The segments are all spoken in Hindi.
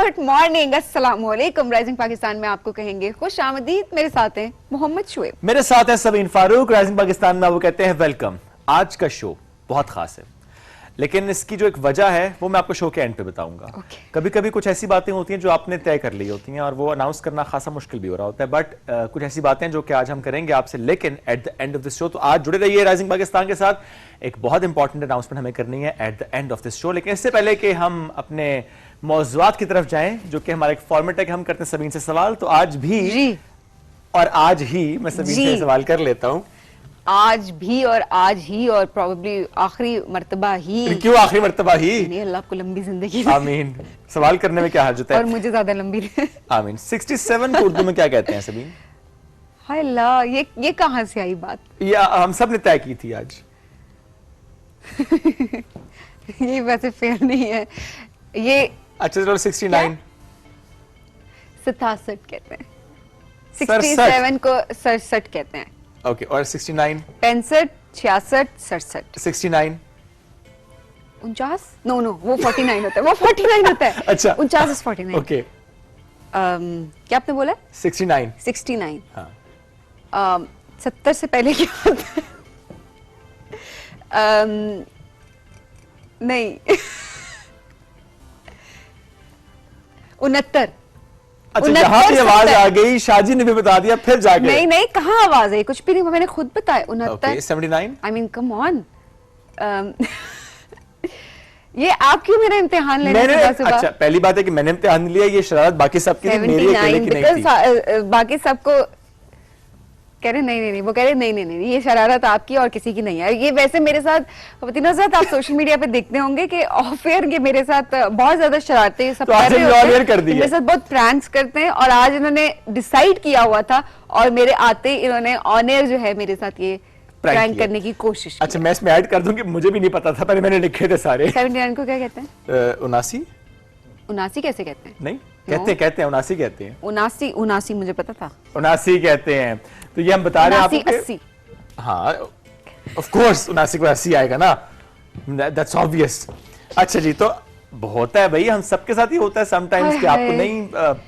गुड मॉर्निंग, अस्सलाम वालेकुम। राइजिंग पाकिस्तान में आपको कहेंगे खुश आमदीद। मेरे साथ हैं मोहम्मद शुएब, मेरे साथ है सबीन फारूक। राइजिंग पाकिस्तान में वो कहते हैं वेलकम। आज का शो बहुत खास है, लेकिन इसकी जो एक वजह है वो मैं आपको शो के एंड पे बताऊंगा। कभी कभी कुछ ऐसी बातें होती हैं जो आपने तय कर ली होती हैं और वो अनाउंस करना खासा मुश्किल भी हो रहा होता है, बट कुछ ऐसी बातें जो कि आज हम करेंगे आपसे, लेकिन at the end of this show. तो आज जुड़े रहिए राइजिंग पाकिस्तान के साथ। एक बहुत इंपॉर्टेंट अनाउंसमेंट हमें करनी है at the end of this show, लेकिन इससे पहले कि हम अपने मौज़ूआत की तरफ जाएं, जो कि हमारा एक फॉर्मेट है कि हम करते हैं सबीन से सवाल, तो आज भी और आज ही मैं सबीन से सवाल कर लेता हूं। आज भी और आज ही और प्रोबेबली आखिरी मर्तबा ही। क्यों आखिरी मर्तबा ही? नहीं, अल्लाह आपको लंबी जिंदगी आमीन। सवाल करने में क्या हर्ज होता है? और मुझे ज्यादा लंबी। आमीन। 67 को उर्दू में क्या कहते हैं सबीन? हाय अल्लाह, ये कहां से आई बात? ये हम सब ने तय की थी आज। ये वैसे फेयर नहीं है ये। अच्छा चलो 69। 67 कहते हैं। 67 को 67 कहते हैं। ओके, और 69? 65, 66, 67। 69? 49? नो वो 49 होता है, वो 49 होता है। अच्छा, 49 is 49। ओके। क्या आपने बोला? 69। 69। हाँ। 70 से पहले क्या होता है? नहीं। 69। अच्छा, जहां पे आवाज आ गई शाजी ने भी बता दिया, फिर जाके नहीं कहाँ आवाज है? कुछ भी नहीं, मैंने खुद बताया। 69। 79? I mean come on. ये आप क्यों मेरा इम्तिहान ले रहे हैं सुबह? अच्छा, पहली बात है कि मैंने इम्तिहान लिया, ये शरारत बाकी सबकी थी, मेरी अकेले की नहीं थी। बाकी सबको कह रहे नहीं, वो कह रहे नहीं, ये शरारत आपकी और किसी की नहीं है। ये वैसे मेरे साथ आप सोशल मीडिया पे देखते होंगे कि ऑफ एयर ये मेरे साथ बहुत ज्यादा शरारतें सब कर रहे होते हैं, मेरे साथ बहुत प्रैंक्स करते हैं। और आज इन्होंने डिसाइड किया हुआ था और मेरे आते इन्होंने ऑन एयर जो है मेरे साथ ये प्रैंक करने की कोशिश की। अच्छा, मैं इसमें ऐड कर दूं कि मुझे भी नहीं पता था, पहले मैंने लिखे थे सारे। 79 को क्या कहते हैं? 79? 79 कैसे कहते हैं? नहीं, कहते हैं 79 कहते हैं। 79 मुझे पता था। 79 कहते हैं। तो ये हम बता रहे हैं आपको 80। हाँ, ऑफ कोर्स 79 को 80 आएगा ना, दैट्स ऑब्वियस। अच्छा जी, तो होता है भाई, हम सबके साथ ही होता है समटाइम्स कि आपको नहीं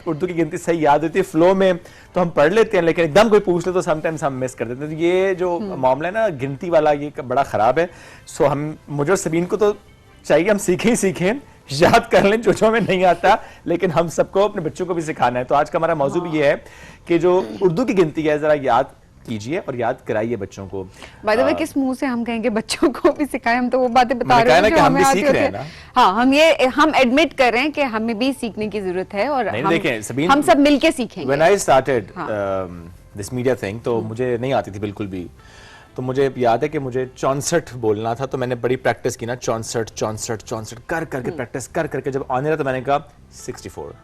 उर्दू की गिनती सही याद होती है, फ्लो में तो हम पढ़ लेते हैं, लेकिन एकदम कोई पूछ ले तो समटाइम्स हम मिस कर देते हैं। तो ये जो मामला है ना गिनती वाला, ये बड़ा खराब है। सो मुझे और सबीन को तो चाहिए हम सीखें, याद कर लें जो हमें नहीं आता, लेकिन हम सबको अपने बच्चों को भी सिखाना है। तो आज का हमारा मौजू भी ये है कि जो उर्दू की गिनती है जरा याद कीजिए और याद कराइए बच्चों को। बाय द वे, किस मुंह से हम कहेंगे बच्चों को भी सिखाएं? हम तो वो बातें बता रहे हैं कि हम भी सीख रहे हैं ना। हाँ, हम एडमिट कर रहे हैं कि हमें भी सीखने की जरूरत है और हम सब मिलके सीखेंगे। When I started this media thing, तो मुझे नहीं आती थी बिल्कुल भी। तो मुझे याद है कि मुझे 64 बोलना था, तो मैंने बड़ी प्रैक्टिस की ना, 64 कर करके प्रैक्टिस कर करके जब आने लगा तो मैंने कहा 64।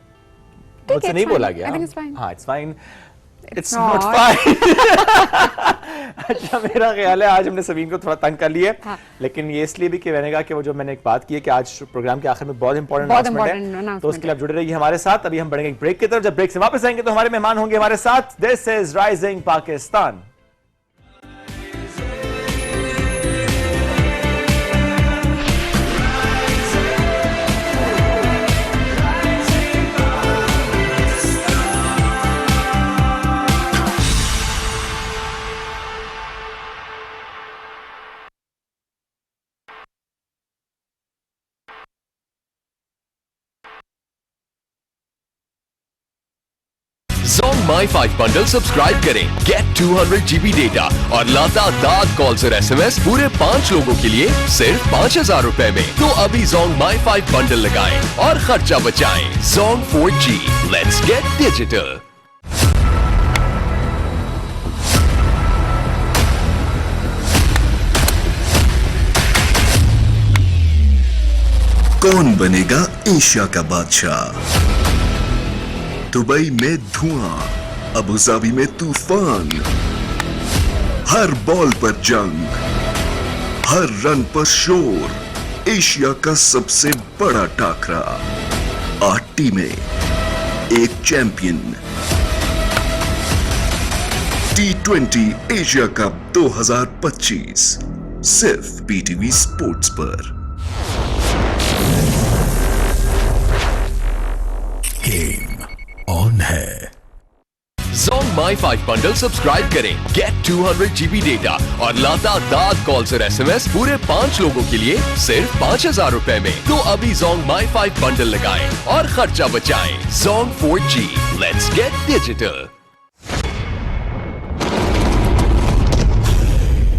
मुझसे नहीं बोला गया। हाँ, it's fine, it's not fine. अच्छा, मेरा ख्याल है आज हमने सबीन को थोड़ा तंग कर लिया, लेकिन ये इसलिए भी कि मैंने कहा कि वो जो मैंने एक बात की है कि आज प्रोग्राम के आखिर में बहुत इंपॉर्टेंट अनाउंसमेंट है, तो उसके लिए आप जुड़े रहिए हमारे साथ। अभी हम बढ़ेंगे एक ब्रेक की तरफ। जब ब्रेक से वापस आएंगे तो हमारे मेहमान होंगे हमारे साथ। This is rising Pakistan. Zone My5 bundle subscribe करें, गेट 200 GB डेटा और लातादाद कॉल्स और SMS पूरे 5 लोगों के लिए सिर्फ 5000 रुपए में। तो अभी Zone My5 बंडल लगाएं और खर्चा बचाएं। Zone 4G, let's get digital। कौन बनेगा एशिया का बादशाह? दुबई में धुआं, अबुधाबी में तूफान, हर बॉल पर जंग, हर रन पर शोर। एशिया का सबसे बड़ा टाकरा, 8 टीमें, एक चैंपियन। T20 एशिया कप 2025 सिर्फ PTV स्पोर्ट्स पर। कौन है? Zong My5 bundle सब्सक्राइब करें, गेट 200 GB डेटा और लातादार कॉल्स और SMS पूरे 5 लोगों के लिए सिर्फ 5,000 रुपए में। तो अभी Zong My5 बंडल लगाएं और खर्चा बचाएं। Zong 4G, let's get digital।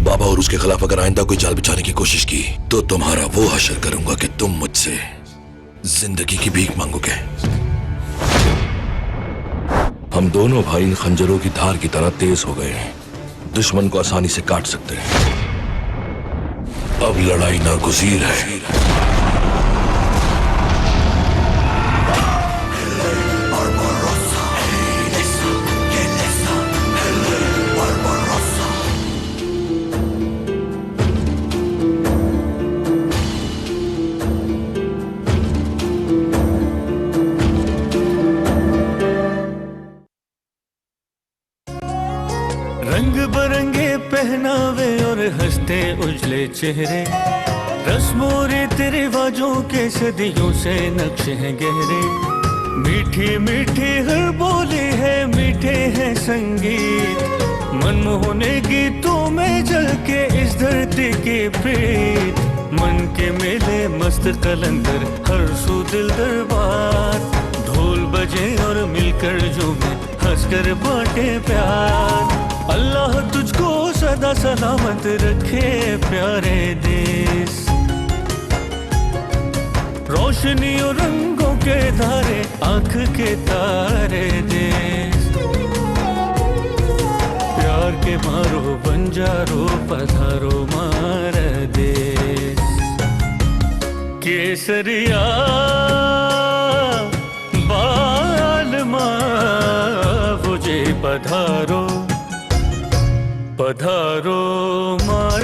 बाबा और उसके खिलाफ अगर आइंदा कोई जाल बिछाने की कोशिश की तो तुम्हारा वो हशर करूंगा कि तुम मुझसे जिंदगी की भीख मांगोगे। हम दोनों भाई इन खंजरों की धार की तरह तेज हो गए हैं, दुश्मन को आसानी से काट सकते हैं। अब लड़ाई नागुज़ीर है। रंग बरंगे पहनावे और हंसते उजले चेहरे, रस्मों रीति रिवाजों के सदियों से नक्शे हैं गहरे। मीठी मीठी हर बोली है, मीठे हैं संगीत, मनमोहने गीतों में जल के इस धरती की प्रीत। मन के मेले मस्त कलंदर, हर सू दिल दरबार, ढोल बजे और मिलकर झूमे, हंसकर बांटे प्यार। अल्लाह तुझको सदा सलामत रखे प्यारे देश, रोशनी और रंगों के धारे, आंख के तारे देश। प्यार के मारो बंजारो पधारो मार देश। केसरिया बाल मुझे पधारो पधारो मार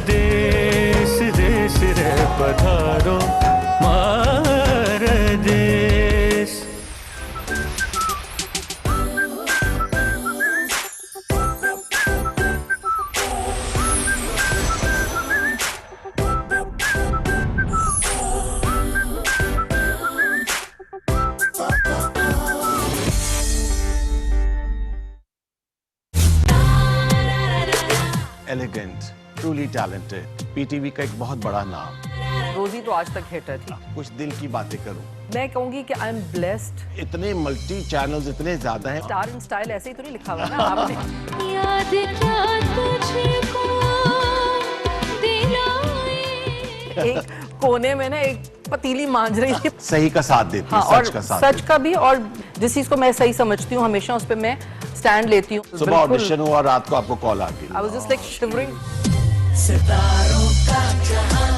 देश, देश रे पधारो मार देश। एलिगेंट, ट्रूली टैलेंटेड, पीटीवी का एक बहुत बड़ा नाम। रोजी तो आज तक हिटर थी। कुछ दिल की बातें करूं, मैं कहूंगी कि आई एम ब्लेस्ड। इतने मल्टी चैनल्स इतने ज्यादा हैं। स्टार इन स्टाइल ऐसे ही तो नहीं लिखा हुआ ना आपने। याद क्या तुझको दिलाए। एक कोने में ना एक पतीली मांझ रही थी। सही का साथ देती है, हाँ, सच का साथ सच का भी, और जिस चीज को मैं सही समझती हूँ हमेशा उस पर मैं स्टैंड लेती हूँ। सुबह ऑडिशन हुआ, रात को आपको कॉल आती है। I was just like shivering. सितारों का जहां।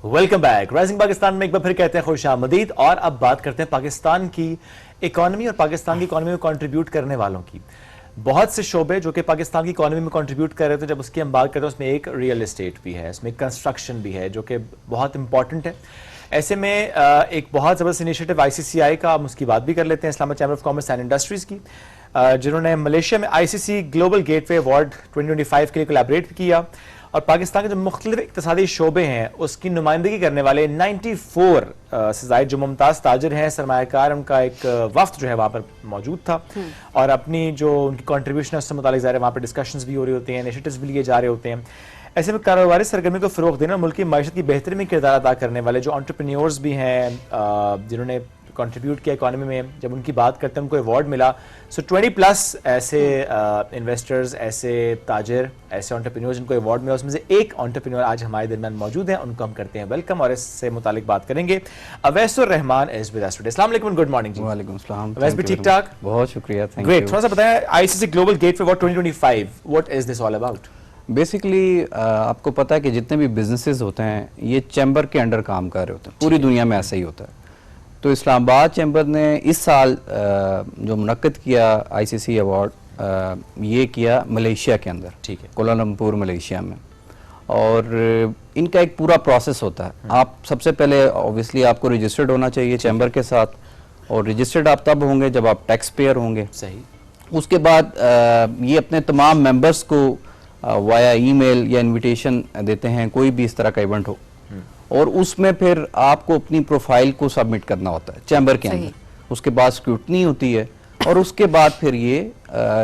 Welcome back. राइजिंग पाकिस्तान में एक बार फिर कहते हैं खुशामदीद। और अब बात करते हैं पाकिस्तान की इकोनॉमी और पाकिस्तान की इकोनॉमी में कंट्रीब्यूट करने वालों की। बहुत से शोबे जो कि पाकिस्तान की इकोनॉमी में कंट्रीब्यूट कर रहे थे, जब उसकी हम बात करते हैं उसमें एक रियल एस्टेट भी है, इसमें कंस्ट्रक्शन भी है जो कि बहुत इंपॉर्टेंट है। ऐसे में एक बहुत ज़बरदस्त इनिशिएटिव ICCI का, हम उसकी बात भी कर लेते हैं, Islamabad chamber of commerce and industries की, जिन्होंने मलेशिया में ICC ग्लोबल गेटवे अवार्ड 2025 के लिए कोलैबोरेट किया और पाकिस्तान के जो मुख्तलिफ इक़्तिसादी शोबे हैं उसकी नुमाइंदगी करने वाले 94 से ज़ायद जो मुमताज़ ताजिर हैं, सरमायाकार, उनका एक वफ्द जो है वहाँ पर मौजूद था और अपनी जो उनकी कॉन्ट्रीब्यूशन है उससे मुतालिक ज़ाहिर है वहाँ पर डिस्कशंस भी हो रही होती हैं, इनिशिएटिव्स भी लिए जा रहे होते हैं। ऐसे में कारोबारी सरगर्मी को फ़रोग़ देना और मुल्क की मईशत की बेहतरी में किरदार अदा करने वाले जो एंटरप्रेन्योर्स भी हैं, जिन्होंने कंट्रीब्यूट किया इकोनॉमी में, जब उनकी बात करते हैं उनको अवार्ड मिला। सो 20+ ऐसे इन्वेस्टर्स, ऐसे ताजिर, ऐसे एंटरप्रेन्योर्स जिनको अवार्ड मिला, उसमें से एक एंटरप्रेन्योर आज हमारे दरमियान मौजूद हैं, उनको हम करते हैं वेलकम और इससे मुतालिक बात करेंगे। Awaisur Rahman is with us today. अस्सलाम वालेकुम, गुड मॉर्निंग जी। वालेकुम सलाम। अवैस भी ठीक ठाक? बहुत शुक्रिया, थैंक यू। ग्रेट। थोड़ा सा बताएं, ICC global gateway award 2025, what is this all about? Basically आपको पता है कि जितने भी बिजनेसेस होते हैं ये चैम्बर के अंडर काम कर रहे होते हैं, पूरी दुनिया में ऐसा ही होता है। तो इस्लामाबाद चैम्बर ने इस साल जो मुनक्किद किया आईसीसी अवार्ड ये किया मलेशिया के अंदर, ठीक है, कोलालमपुर मलेशिया में। और इनका एक पूरा प्रोसेस होता है। आप सबसे पहले ऑब्वियसली आपको रजिस्टर्ड होना चाहिए चैम्बर के साथ, और रजिस्टर्ड आप तब होंगे जब आप टैक्स पेयर होंगे। सही। उसके बाद ये अपने तमाम मेंबर्स को वाया ईमेल या इनविटेशन देते हैं, कोई भी इस तरह का इवेंट हो, और उसमें फिर आपको अपनी प्रोफाइल को सबमिट करना होता है चैम्बर के अंदर। उसके बाद स्क्रूटनी होती है और उसके बाद फिर ये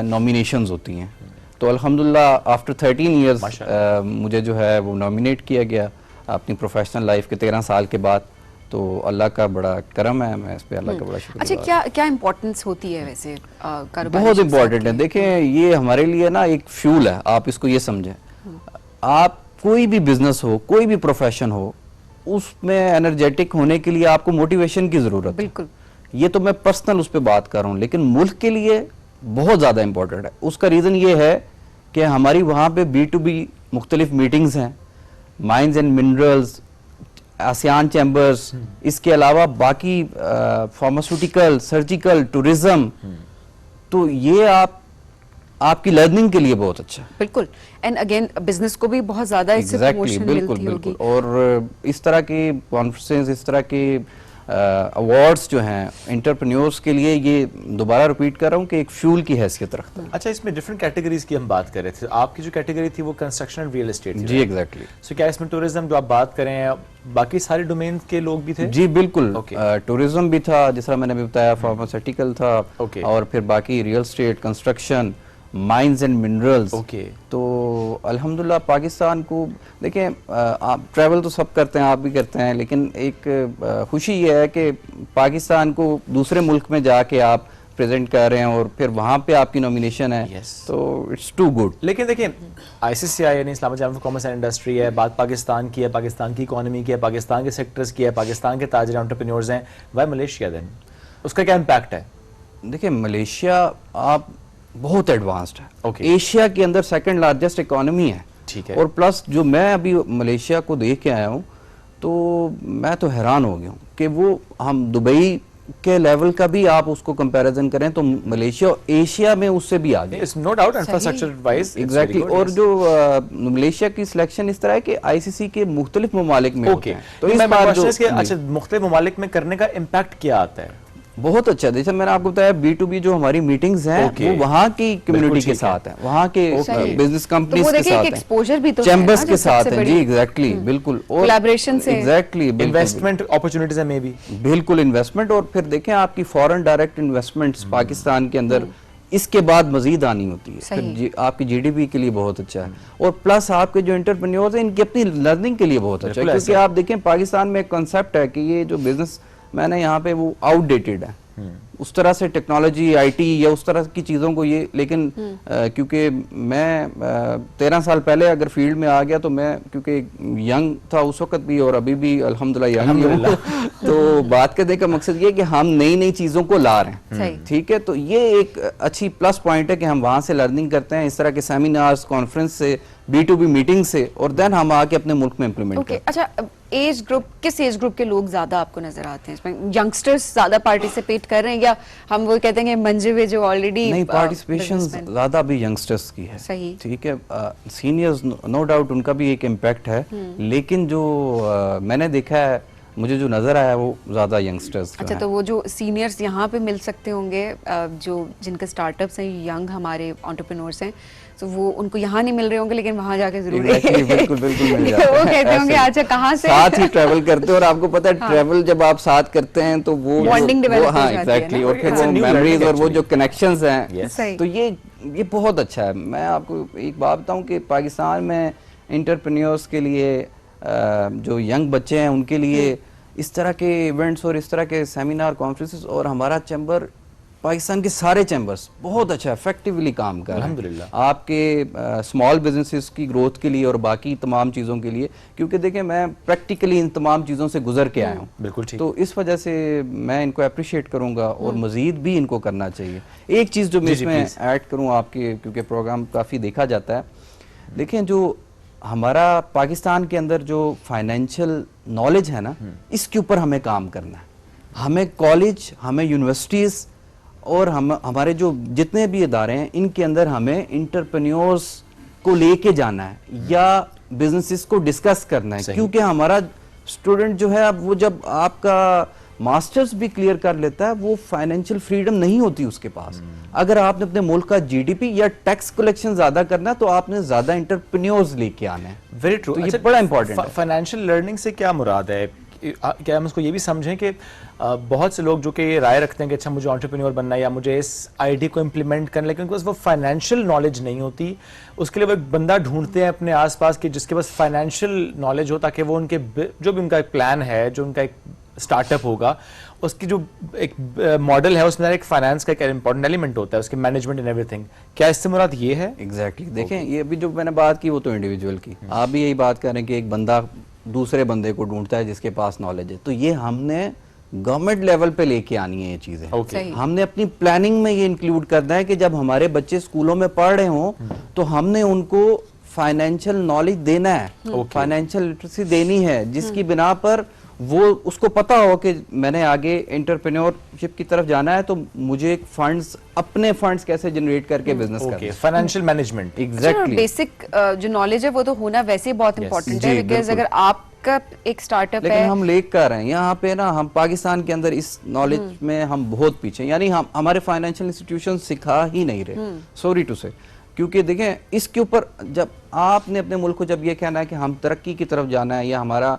नॉमिनेशंस होती हैं। तो अल्हम्दुलिल्लाह आफ्टर 13 इयर्स मुझे जो है वो नॉमिनेट किया गया अपनी प्रोफेशनल लाइफ के 13 साल के बाद। तो अल्लाह का बड़ा करम है, मैं इस पे अल्लाह का बड़ा शुक्र। अच्छा, क्या क्या इम्पोर्टेंस होती है वैसे कारोबारी बहुत शख्सियत इम्पोर्टेंट है। की? देखें ये हमारे लिए ना एक फ्यूल है, आप इसको ये समझें। आप कोई भी बिजनेस हो, कोई भी प्रोफेशन हो, उसमें एनर्जेटिक होने के लिए आपको मोटिवेशन की जरूरत है। बिल्कुल। ये तो मैं पर्सनल उस पर बात कर रहा हूँ, लेकिन मुल्क के लिए बहुत ज़्यादा इंपॉर्टेंट है। उसका रीज़न ये है कि हमारी वहाँ पे B2B मुख्तलिफ मीटिंग्स हैं, mines and minerals, ASEAN chambers, इसके अलावा बाकी फार्मास्यूटिकल, सर्जिकल, टूरिज्म। तो ये आपकी लर्निंग के लिए बहुत अच्छा है। बिल्कुल। एंड अगेन बिजनेस को भी बहुत ज्यादा इससे प्रमोशन बिल्कुल मिलती होगी। बिल्कुल। और इस तरह के कॉन्फ्रेंसेस, इस तरह के अवार्ड्स जो हैं एंटरप्रेन्योर्स के लिए, ये दोबारा रिपीट कर रहा हूँ कि एक फ्यूल की हैसियत रखता है। अच्छा, इसमें डिफरेंट कैटेगरीज की हम बात कर रहे थे। आपकी जो कैटेगरी थी वो कंस्ट्रक्शन एंड रियल एस्टेट थी। जी एग्जैक्टली। सो क्या इसमें टूरिज्म जो आप बात कर रहे हैं, बाकी सारे डोमेन के लोग भी थे? जी बिल्कुल। Okay. टूरिज्म भी था, जिस तरह मैंने भी बताया, फार्मास्यूटिकल था, Okay. और फिर बाकी real estate, construction, mines and minerals. Okay. तो अल्हम्दुलिल्लाह पाकिस्तान को देखें, आप ट्रैवल तो सब करते हैं, आप भी करते हैं, लेकिन एक खुशी ये है कि पाकिस्तान को दूसरे मुल्क में जाके आप प्रेजेंट कर रहे हैं और फिर वहाँ पे आपकी नॉमिनेशन है। Yes. तो इट्स टू गुड। लेकिन देखिए, ICCI यानी Islamabad chamber of commerce and industry है, बात पाकिस्तान की है, पाकिस्तान की इकोनॉमी की है, पाकिस्तान के सेक्टर्स की है, पाकिस्तान के ताजिर एंटरप्रेन्योर्स हैं। Why Malaysia then? उसका क्या इम्पैक्ट है? देखिए मलेशिया आप बहुत एडवांस्ड है। Okay. एशिया के अंदर सेकंड लार्जेस्ट इकोनॉमी है। ठीक है। और प्लस जो मैं अभी मलेशिया को देख के आया हूँ, तो मैं तो हैरान हो गया हूँ कि वो हम दुबई के लेवल का भी आप उसको कंपैरिजन करें तो मलेशिया एशिया में उससे भी आगे। It's no doubt infrastructure wise exactly. और जो मलेशिया की सिलेक्शन इस तरह है कि आईसीसी के मुख्तलिफ ममालिक में होते हैं। तो इस बार अच्छा, मुख्तलिफ ममालिक में करने का इम्पैक्ट क्या आता है? बहुत अच्छा। जैसे मैंने आपको बताया B2B जो हमारी मीटिंग्स हैं वो वहाँ की कम्युनिटी के साथ है, वहाँ के बिजनेस कंपनीज के साथ एक्सपोजर भी तो चैम्बर्स के साथ है। जी एग्जैक्टली, बिल्कुल। और कोलैबोरेशन से एग्जैक्टली इन्वेस्टमेंट अपॉर्चुनिटीज है मे बी। बिल्कुल इन्वेस्टमेंट। और फिर देखें आपकी फॉरेन डायरेक्ट इन्वेस्टमेंट्स पाकिस्तान के अंदर इसके बाद मजीद आनी होती है, फिर आपकी GDP के लिए बहुत अच्छा है। और प्लस आपके जो एंटरप्रेन्योर्स हैं इनकी अपनी लर्निंग के लिए बहुत अच्छा है, क्योंकि आप देखें पाकिस्तान में एक कॉन्सेप्ट है कि ये जो बिजनेस मैंने यहाँ पे वो आउटडेटेड है, उस तरह से टेक्नोलॉजी, IT या उस तरह की चीज़ों को ये, लेकिन क्योंकि मैं 13 साल पहले अगर फील्ड में आ गया तो मैं क्योंकि यंग था उस वक्त भी और अभी भी अल्हम्दुलिल्लाह यंग हूँ तो बात करने का मकसद ये कि हम नई नई चीज़ों को ला रहे हैं। ठीक है, तो ये एक अच्छी प्लस पॉइंट है कि हम वहाँ से लर्निंग करते हैं, इस तरह के सेमिनार्स, कॉन्फ्रेंस से, B2B मीटिंग से, और देन हम आके अपने मुल्क में इम्प्लीमेंट करते हैं। अच्छा, एज ग्रुप, किस एज ग्रुप के लोग ज्यादा आपको नजर आते हैं इसमें? यंगस्टर्स ज्यादा पार्टिसिपेट कर रहे हैं या हम वो कहते हैं कि मंजे हुए जो ऑलरेडी? नहीं, पार्टिसिपेशन ज्यादा भी यंगस्टर्स की है। सही। ठीक है। सीनियर्स नो डाउट उनका भी एक इम्पैक्ट है, लेकिन जो मैंने देखा है, मुझे जो नजर आया वो ज्यादा यंगस्टर्स। अच्छा, तो वो जो सीनियर्स यहाँ पे मिल सकते होंगे, जो जिनके स्टार्टअप्स हैं, यंग हमारे एंटरप्रेन्योर्स हैं, तो वो उनको यहाँ नहीं मिल रहे होंगे लेकिन वहाँ जाके जरूर बिल्कुल मिल जाते हैं। वो कहते होंगे अच्छा कहाँ से साथ ही ट्रैवल करते हैं, और आपको पता है ट्रैवल जब आप साथ करते हैं तो वो बॉन्डिंग डेवलप हो जाती है। एग्जैक्टली। और फिर वो मेमोरीज और वो जो कनेक्शंस हैं, तो ये बहुत अच्छा है। मैं आपको एक बात बताऊं कि पाकिस्तान में एंटरप्रेन्योर्स के लिए, जो यंग बच्चे हैं उनके लिए इस तरह के इवेंट्स और इस तरह के सेमिनार, कॉन्फ्रेंसेस, और हमारा चैम्बर, पाकिस्तान के सारे चैम्बर्स बहुत अच्छा इफेक्टिवली काम कर रहे हैं अल्हम्दुलिल्लाह आपके स्मॉल बिजनेसेस की ग्रोथ के लिए और बाकी तमाम चीज़ों के लिए, क्योंकि देखें मैं प्रैक्टिकली इन तमाम चीज़ों से गुजर के आया हूँ। बिल्कुल ठीक। तो इस वजह से मैं इनको अप्रिशिएट करूँगा और मज़ीद भी इनको करना चाहिए। एक चीज़ जो मैं इसमें ऐड करूँ आपके, क्योंकि प्रोग्राम काफ़ी देखा जाता है, देखें जो हमारा पाकिस्तान के अंदर जो फाइनेंशियल नॉलेज है ना, इसके ऊपर हमें काम करना है। हमें कॉलेज, हमें यूनिवर्सिटीज़ और हमारे जो जितने भी इदारे हैं, इनके अंदर हमें इंटरप्रेन्योर्स को लेके जाना है या बिजनेसेस को डिस्कस करना है, क्योंकि हमारा स्टूडेंट जो है, अब वो जब आपका मास्टर्स भी क्लियर कर लेता है, वो फाइनेंशियल फ्रीडम नहीं होती उसके पास। अगर आपने अपने मुल्क का जीडीपी या टैक्स कलेक्शन ज्यादा करना है, तो आपने ज्यादा एंटरप्रेन्योर्स लेके आना है। Very true. तो ये बड़ा इंपॉर्टेंट है। फाइनेंशियल लर्निंग से क्या मुराद है? क्या हम इसको ये भी समझें कि बहुत से लोग जो कि ये राय रखते हैं कि अच्छा मुझे एंटरप्रेन्योर बनना है या मुझे इस आईडी को इम्प्लीमेंट करना है, लेकिन उनके पास वो फाइनेंशियल नॉलेज नहीं होती, उसके लिए वो एक बंदा ढूंढते हैं अपने आसपास कि जिसके पास फाइनेंशियल नॉलेज हो, ताकि वो उनके जो भी उनका एक प्लान है, जो उनका एक स्टार्टअप होगा, उसकी जो एक मॉडल है उसमें एक फाइनेंस का एक इंपॉर्टेंट एलिमेंट होता है, उसके मैनेजमेंट एंड एवरीथिंग। क्या इससे मुराद ये है? एग्जैक्टली देखें, ये अभी जो मैंने बात की वो तो इंडिविजुअल की, आप भी यही बात करें कि एक बंदा दूसरे बंदे को ढूंढता है जिसके पास नॉलेज है, तो ये हमने गवर्नमेंट लेवल पे लेके आनी है ये चीजें। हमने अपनी प्लानिंग में ये इंक्लूड करना है कि जब हमारे बच्चे स्कूलों में पढ़ रहे हों, तो हमने उनको फाइनेंशियल नॉलेज देना है, फाइनेंशियल लिटरेसी देनी है, जिसकी बिना पर वो उसको पता हो कि मैंने आगे एंटरप्रेन्योरशिप की तरफ जाना है, तो मुझे फंड्स, अपने फंड्स कैसे जनरेट करके बिजनेस करना है। Financial management. एग्जैक्टली। बेसिक जो नॉलेज है वो तो होना वैसे ही बहुत इंपॉर्टेंट है, बिकॉज अगर आपका एक स्टार्टअप है, लेकिन हम लेकर कर रहे हैं यहाँ पे ना, हम पाकिस्तान के अंदर इस नॉलेज में हम बहुत पीछे, यानी हम हमारे फाइनेंशियल इंस्टीट्यूशन सिखा ही नहीं रहे, सॉरी टू से। क्योंकि देखें, इसके ऊपर जब आपने अपने मुल्क को जब ये कहना है कि हम तरक्की की तरफ जाना है या हमारा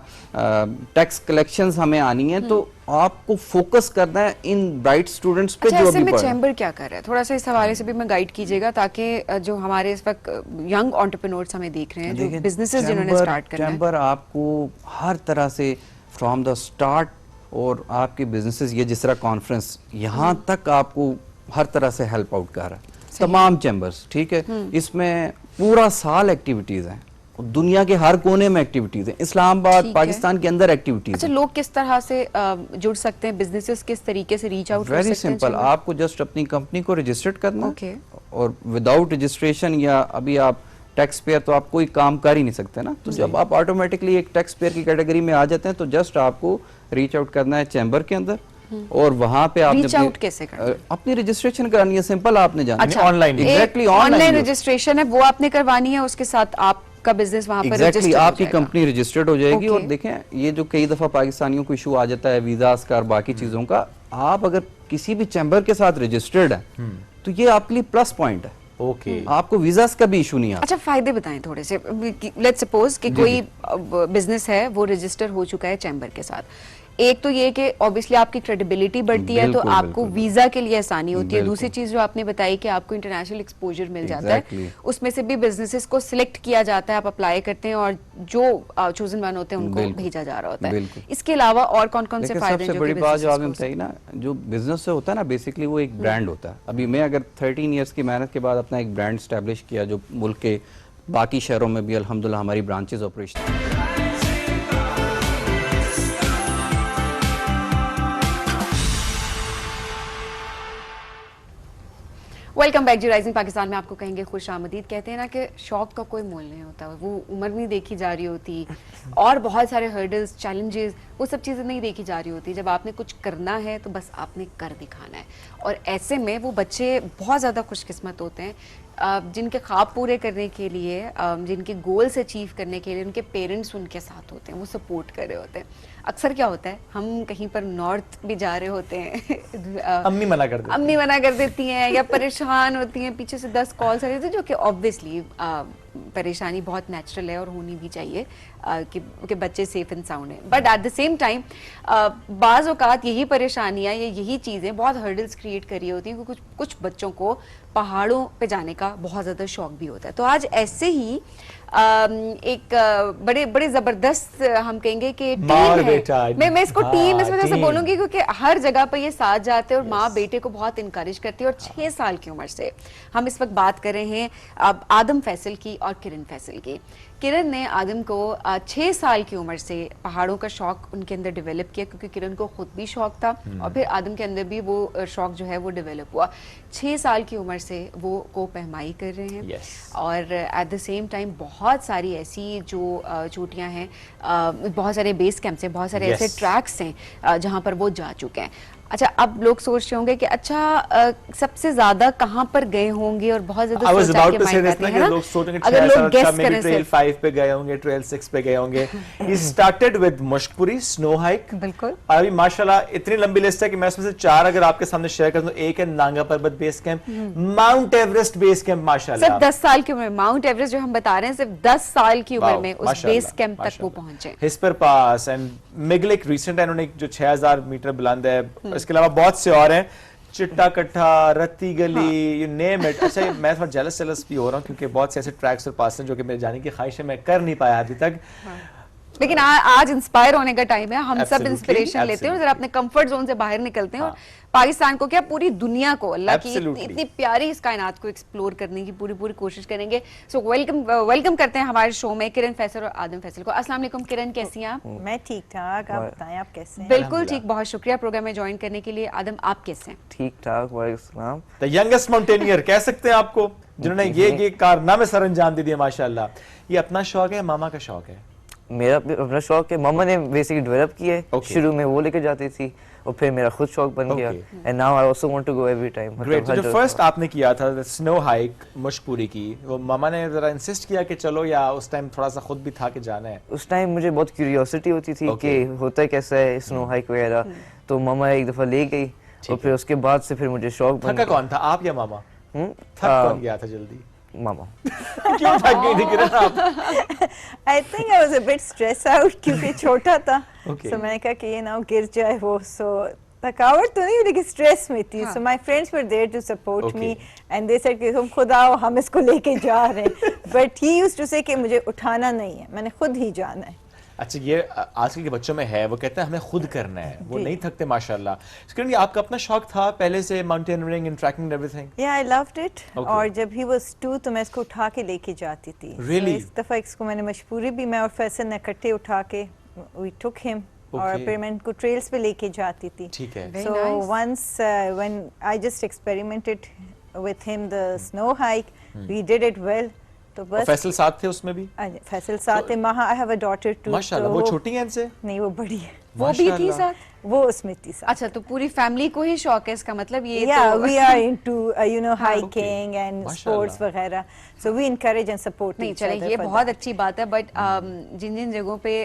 टैक्स कलेक्शंस हमें आनी है, तो आपको फोकस करना है इन ब्राइट स्टूडेंट्स पे। अच्छा, जो ऐसे अभी में पढ़ रहे हैं। चैम्बर क्या कर रहा है? थोड़ा सा इस हवाले से भी मैं गाइड कीजिएगा, ताकि जो हमारे इस वक्त यंग एंटरप्रेन्योर्स हमें देख रहे हैं, जो बिजनेसेस जिन्होंने स्टार्ट करना है। चैम्बर आपको हर तरह से फ्रॉम द स्टार्ट, और आपके बिजनेसेस, ये जिस तरह कॉन्फ्रेंस, यहाँ तक आपको हर तरह से हेल्प आउट कर रहा है, तमाम चैम्बर्स, ठीक है। इसमें पूरा साल एक्टिविटीज हैं, दुनिया के हर कोने में एक्टिविटीज हैं, इस्लामाबाद, पाकिस्तान के अंदर एक्टिविटीज। अच्छा, लोग किस तरह से जुड़ सकते हैं? बिजनेसेस किस तरीके से रीच आउट कर सकते हैं? वेरी सिंपल, आपको जस्ट अपनी कंपनी को रजिस्टर्ड करना, ओके। और विदाउट रजिस्ट्रेशन, या अभी आप टैक्स पेयर, तो आप कोई काम कर ही नहीं सकते ना, तो जब आप ऑटोमेटिकली एक टैक्स पेयर की कैटेगरी में आ जाते हैं, तो जस्ट आपको रीच आउट करना है चैम्बर के अंदर, और वहां पे आपने रीच आउट कैसे करना है? अपनी रजिस्ट्रेशन करानी है, सिंपल आपने जाना। अच्छा, ऑनलाइन। एग्जैक्टली, ऑनलाइन रजिस्ट्रेशन है, वो आपने करवानी है, उसके साथ आपका बिजनेस वहां पर एग्जैक्टली, रजिस्टर्ड आपकी कंपनी रजिस्टर्ड हो जाएगी। Okay. और देखें, ये जो कई दफा पाकिस्तानियों को इशू आ जाता है वीजास का और बाकी चीजों का, आप अगर किसी भी चैम्बर के साथ रजिस्टर्ड है, तो ये आपके लिए प्लस पॉइंट है। ओके। आपको वीजास का भी इशू नहीं आता। अच्छा, फायदे बताएं थोड़े से। लेट्स सपोज कि कोई बिजनेस है, वो रजिस्टर हो चुका है चैम्बर के साथ। एक तो ये कि ऑब्वियसली आपकी क्रेडिबिलिटी बढ़ती है, तो आपको वीजा के लिए आसानी होती है। दूसरी चीज जो आपने बताई कि आपको इंटरनेशनल एक्सपोजर मिल जाता है, उसमें से भी बिजनेसेस को सिलेक्ट किया जाता है, आप अप्लाई करते हैं, और जो चोजन वन होते हैं उनको भेजा जा रहा होता है। इसके अलावा और कौन कौन से फायदे हैं? सबसे बड़ी बात जो आपने बताई ना, जो बिजनेस से होता है ना, बेसिकली वो एक ब्रांड होता है। अभी मैं अगर 13 इयर्स की मेहनत के बाद अपना एक ब्रांड स्टैब्लिश किया, जो मुल्क के बाकी शहरों में भी अल्हम्दुलिल्लाह हमारी ब्रांचेस ऑपरेशन। वेलकम बैक जी। राइजिंग पाकिस्तान में आपको कहेंगे खुश आमदीद। कहते हैं ना कि शौक का कोई मोल नहीं होता, वो उम्र नहीं देखी जा रही होती, और बहुत सारे हर्डल्स, चैलेंजेस, वो सब चीज़ें नहीं देखी जा रही होती। जब आपने कुछ करना है तो बस आपने कर दिखाना है, और ऐसे में वो बच्चे बहुत ज़्यादा खुशकिस्मत होते हैं जिनके ख्वाब पूरे करने के लिए, जिनके गोल्स अचीव करने के लिए उनके पेरेंट्स उनके साथ होते हैं, वो सपोर्ट कर रहे होते हैं। अक्सर क्या होता है, हम कहीं पर नॉर्थ भी जा रहे होते हैं, अम्मी मना कर देती हैं या परेशान होती हैं, पीछे से 10 कॉल्स आ रही थी, जो कि ऑब्वियसली परेशानी बहुत नेचुरल है और होनी भी चाहिए कि बच्चे सेफ एंड साउंड हैं। But at the same time बाज़ औक़ात यही परेशानियाँ या यही चीज़ें बहुत हर्डल्स क्रिएट कर रही होती हैं, क्योंकि कुछ बच्चों को पहाड़ों पे जाने का बहुत ज़्यादा शौक भी होता है। तो आज ऐसे ही एक बड़े ज़बरदस्त, हम कहेंगे कि टीम है। मैं इसको टीम इस वजह से बोलूँगी क्योंकि हर जगह पर ये साथ जाते हैं और माँ बेटे को बहुत इनकरेज करती है। और 6 साल की उम्र से हम इस वक्त बात कर रहे हैं आदम फैसल की, और किरण फैसल की। किरण ने आदम को 6 साल की उम्र से पहाड़ों का शौक उनके अंदर डेवलप किया, क्योंकि किरण को खुद भी शौक था और फिर आदम के अंदर भी वो शौक जो है वो डेवलप हुआ। 6 साल की उम्र से वो कोपहमाई कर रहे हैं। Yes. और एट द सेम टाइम बहुत सारी ऐसी जो चोटियां हैं, बहुत सारे बेस कैंप्स हैं, बहुत सारे Yes. ऐसे ट्रैक्स हैं जहां पर वो जा चुके हैं। अच्छा, अब लोग सोच रहे होंगे कि अच्छा सबसे ज्यादा कहाँ पर गए होंगे, और बहुत ज्यादा I was सोच about आपके to say माइंड में this आती ना है कि ना, लोग सोचेंगे अगर 6 लोग साल का गेस मे करें ट्रेल 5 पे गए होंगे, ट्रेल 6 पे गए होंगे। He started with Mushkpuri snow hike. बिल्कुल। और अभी माशाल्लाह इतनी लंबी लिस्ट है कि मैं उसमें से 4 अगर आपके सामने शेयर कर दूं। एक है नांगा पर्वत base camp, mount Everest base camp, माशाल्लाह सिर्फ 10 साल की उम्र में माउंट एवरेस्ट जो हम बता रहे हैं, सिर्फ 10 साल की उम्र वाओ, में उस माशाल्लाह, बेस कैंप तक वो माशाल्लाह। पहुंचे। हिस्पर पास एंड मिगलिक रिसेंट है, इन्होंने जो 6000 मीटर बुलंद है। इसके अलावा बहुत से और हैं, चिट्टा कट्ठा, रत्ती गली, यू नेम इट। अच्छा, मैं थोड़ा जेलस भी हो रहा हूँ क्योंकि बहुत से ऐसे ट्रैक्स और पास हैं जो कि मेरे जाने की ख्वाहिश है, मैं कर नहीं पाया अभी तक। लेकिन आज इंस्पायर होने का टाइम है, हम सब Absolutely, इंस्पिरेशन लेते हैं और जरा अपने कंफर्ट जोन से बाहर निकलते हैं और पाकिस्तान को क्या पूरी दुनिया को, अल्लाह की Absolutely. इतनी प्यारी इस कायनात को एक्सप्लोर करने की पूरी कोशिश करेंगे। सो वेलकम करते हैं हमारे शो में किरण फैसल और आदम फैसल को। अस्सलाम वालेकुम किरण, कैसी हैं आप? मैं ठीक ठाक, आप बताएं आप कैसे हैं? बिल्कुल ठीक, बहुत शुक्रिया प्रोग्राम में ज्वाइन करने के लिए। आदम, आप कैसे हैं? ठीक ठाक, वालेकुम। द यंगेस्ट माउंटेनियर कह सकते हैं आपको, जिन्होंने ये कारनामे सर अंजाम दे दिए माशाल्लाह। ये अपना शौक है, मामा का शौक है? मेरा अपना शौक है, मम्मा ने बेसिकली डेवलप किया है। Okay. शुरू में वो लेके जाती थी और फिर मेरा खुद शौक बन गया। And now I also want to go every time. Great. तो जो फर्स्ट आपने किया था स्नो हाइक मुश्कपुरी की, वो मामा ने जरा इंसिस्ट किया कि चलो, या उस टाइम थोड़ा सा खुद भी था कि जाना है? उस टाइम मुझे बहुत क्यूरियोसिटी होती थी Okay. कि होता है कैसा है स्नो हाइक वगैरह, तो मम्मा एक दफा ले गई और फिर उसके बाद से फिर मुझे शौक बन थका गया। कौन था, आप या मामा? थक कौन गया था जल्दी? मामा। क्यों थक गई थी किरण आप? I think I was a bit stressed out क्योंकि छोटा था। Okay. So मैंने कहा कि ये ना गिर जाए वो, so थकावट तो नहीं हुई लेकिन स्ट्रेस में थी। So my friends were there to support me and they said कि तुम खुद आओ, हम इसको लेके जा रहे हैं। But he used to say कि मुझे उठाना नहीं है, मैंने खुद ही जाना है। अच्छा, ये आजकल के बच्चों में है, वो कहते हैं हमें खुद करना है, वो नहीं थकते माशाल्लाह। किरण, ये आपका अपना शौक था पहले से, mountaineering and trekking everything? Yeah, I loved it. Okay. और जब he was 2 तो मैं इसको उठा के लेके जाती थी। Really? So इस दफा इसको मैंने मशपूरी भी, मैं और फैसल ने इकट्ठे उठा के we took him। और Okay. फिर मैं इनको ट्रेल्स पे लेके जाती थी। ठीक है। Very So nice. once when I just experimented with him the snow hike, we did it well. तो और बस फैसल साथ थे उसमें भी? फैसल साथ है। महा I have a daughter too। माशाल्लाह, वो छोटी हैं इनसे? नहीं, वो बड़ी है। वो भी थी माशाल्लाह। साथ? वो उसमें थी साथ। अच्छा, तो पूरी फैमिली को ही शौक है, इसका मतलब ये Yeah, तो we are into you know hiking and माशाल्लाह। sports वगैरह। So we encourage and support नहीं, each चले other ये for बहुत that. अच्छी बात है। बट जिन जिन जगहों पे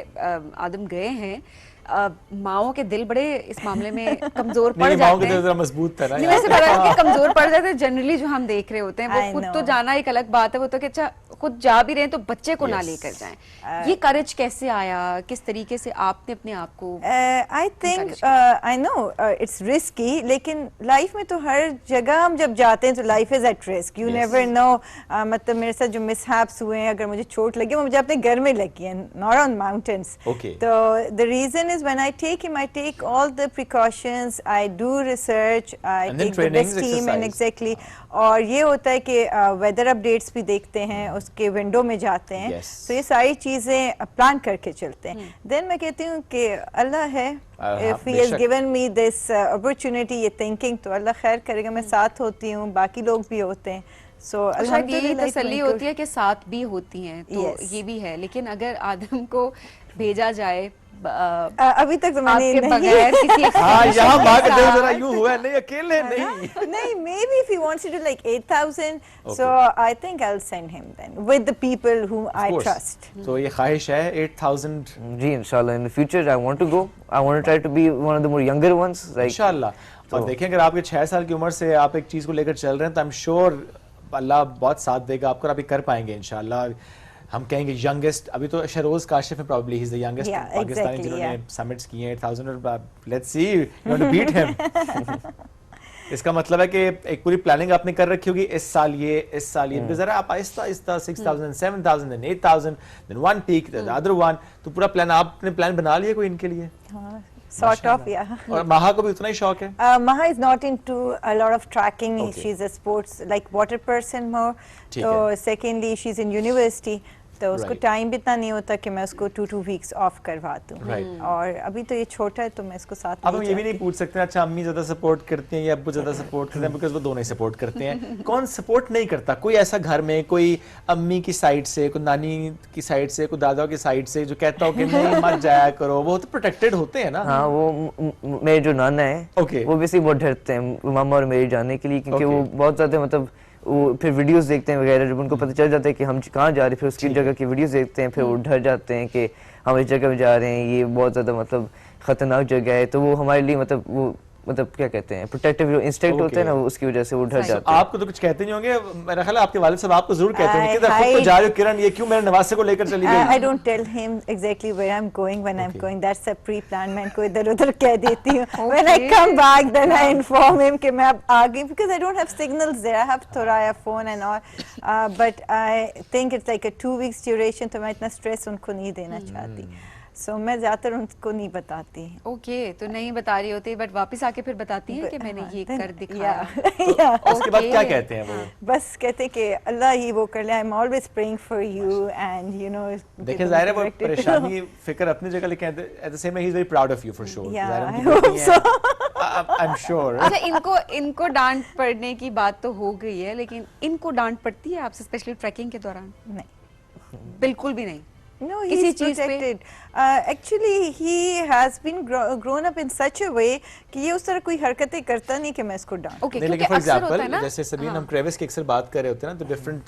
आदम गए हैं, माओ के दिल बड़े इस मामले में कमजोर पड़ नहीं, माओ के जाते दिल हैं। जरा मजबूत था ना नहीं, यार। वैसे पता है कि कमजोर पड़ जाते हैं जनरली जो हम देख रहे होते हैं। वो I खुद तो know. जाना एक अलग बात है, वो तो कि अच्छा खुद जा भी रहे हैं तो बच्चे को ना Yes. लेकर जाएं। ये करेज कैसे आया, किस तरीके से आपने अपने आप को I think I know it's risky, लेकिन लाइफ में तो हर जगह हम जब जाते हैं तो life is at risk. You never know. मतलब मेरे साथ जो मिसहैप्स हुए हैं, अगर मुझे चोट लगी वो मुझे अपने घर में लगी है, नॉट ऑन माउंटेन्स। Okay. तो the reason is when I take him, I take all the precautions, I do research, I And then take the trainings, best team and exercise. Exactly. और ये होता है कि वेदर अपडेट्स भी देखते हैं, उसके विंडो में जाते हैं। Yes. तो ये सारी चीजें प्लान करके चलते हैं। देन मैं कहती हूँ कि अल्लाह है, if he has बेशक। given me this opportunity, ये thinking, तो अल्लाह खैर करेगा। मैं साथ होती हूँ, बाकी लोग भी होते हैं। So शायद ये अल्हम्दुलिल्लाह तसल्ली होती है कि साथ भी होती हैं, तो Yes. ये भी है। लेकिन अगर आदम को भेजा जाए अभी तक तो मैंने आपके नहीं बगैर किसी हाँ, expedition यहाँ के भाग दिल साथ- जरा यूं हुआ है, नहीं अकेले नहीं। नहीं, maybe if he wants to do like 8,000, so I think I'll send him then with the people whom I Of course. trust. तो ये ख्वाहिश है 8,000 जी इंशाल्लाह in the future I want to go. I want to try to be one of the more younger ones like इंशाल्लाह। और देखें, अगर आपके 6 साल की उम्र से आप एक चीज को लेकर चल रहे हैं तो आई एम श्योर अल्लाह बहुत साथ देगा आपको, और आप ये कर पाएंगे इंशाल्लाह। हम कहेंगे यंगेस्ट, अभी तो शरोज काशिफ है, probably he's the youngest Yeah, Pakistani exactly, जिन्होंने समिट्स किए हैं 8,000, और let's see you want to beat him. इसका मतलब है कि एक पूरी प्लानिंग आपने कर रखी होगी, इस साल ये बिकॉज़ जरा आप Aahista Aahista 6,000 7,000 then 8,000 then one peak then the other one, तो पूरा प्लान आपने प्लान बना लिया कोई इनके लिए? हाँ, sort of, yeah. और महा को भी उतना ही शौक है? Maha is not into a lot of tracking. Okay. She's a sports like water person more. ठीक So है। secondly, she's in university. तो उसको Right. टाइम भी इतना नहीं होता कि मैं उसको 2 वीक्स ऑफ करवा दूँ। Right. और अभी तो ये छोटा है तो मैं इसको साथ अब हम ले ये भी नहीं जाती पूछ सकते अच्छा अम्मी ज्यादा सपोर्ट करती हैं या अब्बू ज्यादा सपोर्ट करते हैं, बिकॉज वो दोनों ही सपोर्ट करते हैं। कौन सपोर्ट नहीं करता? कोई ऐसा घर में कोई अम्मी की साइड से, कोई नानी की साइड से, कोई दादा की साइड से जो कहता हो कि नहीं मत जाया करो, वो तो प्रोटेक्टेड होते हैं ना? हाँ, वो मेरे जो नाना है Okay. वो भी से बहुत डरते हैं मामा और मेरे जाने के लिए, क्योंकि Okay. वो बहुत ज्यादा मतलब वो फिर वीडियोस देखते हैं वगैरह, जब उनको पता चल जाता है कि हम कहाँ जा रहे हैं, फिर उसकी जगह की वीडियोस देखते हैं, फिर वो डर जाते हैं कि हम इस जगह में जा रहे हैं, ये बहुत ज्यादा मतलब खतरनाक जगह है। तो वो हमारे लिए मतलब वो मतलब क्या कहते हैं प्रोटेक्टिव जो इंस्टिंक्ट होते हैं ना, वो उसकी वजह से वो डर जाते हैं। आपको तो कुछ कहते नहीं होंगे, मेरा ख्याल है आपके वालिद साहब आपको जरूर कहते होंगे कि I खुद तो hide- जा रहे हो किरण, ये क्यों मेरे नवासे को लेकर चली गई? I don't tell him exactly where I'm going when I'm going. That's a pre-planned. मैं इनको इधर-उधर कह देती हूँ। When I come back, then I inform him कि मैं अब आ गई, because I don't have signals there. I have Thoraya phone and all, but I think it's like a 2 weeks duration. तो मैं इतना stress उनको नहीं देना चाहती। So मैं ज़्यादातर उनको नहीं बताती। ओके, तो नहीं बता रही होती बट वापस आके फिर बताती हैं कि मैंने ये कर दिखाया। उसके बाद क्या कहते हैं वो? बस कहते कि अल्लाह ही वो कर ले, I am always praying for you and you know. देखिए जाहिर है वो परेशानी फिक्र अपनी जगह, लेकिन at the same he is very proud of you for sure. I am sure. अच्छा, इनको डांट पड़ने की बात तो हो गई है, लेकिन इनको डांट पड़ती है आपसे स्पेशली ट्रैकिंग के दौरान? नहीं, बिल्कुल भी नहीं। No, किसी he's चीज़ पे? protected. Actually, he has been grown up in such a way कि ये उस तरह कोई हरकतें करता नहीं कि मैं इसको डांट। ओके, नहीं, क्योंकि लेकिन फॉर अक्सर होता है एग्जांपल ना। जैसे सबीन हाँ। हम क्रेविस की अक्सर बात कर रहे होते हैं ना, तो डिफरेंट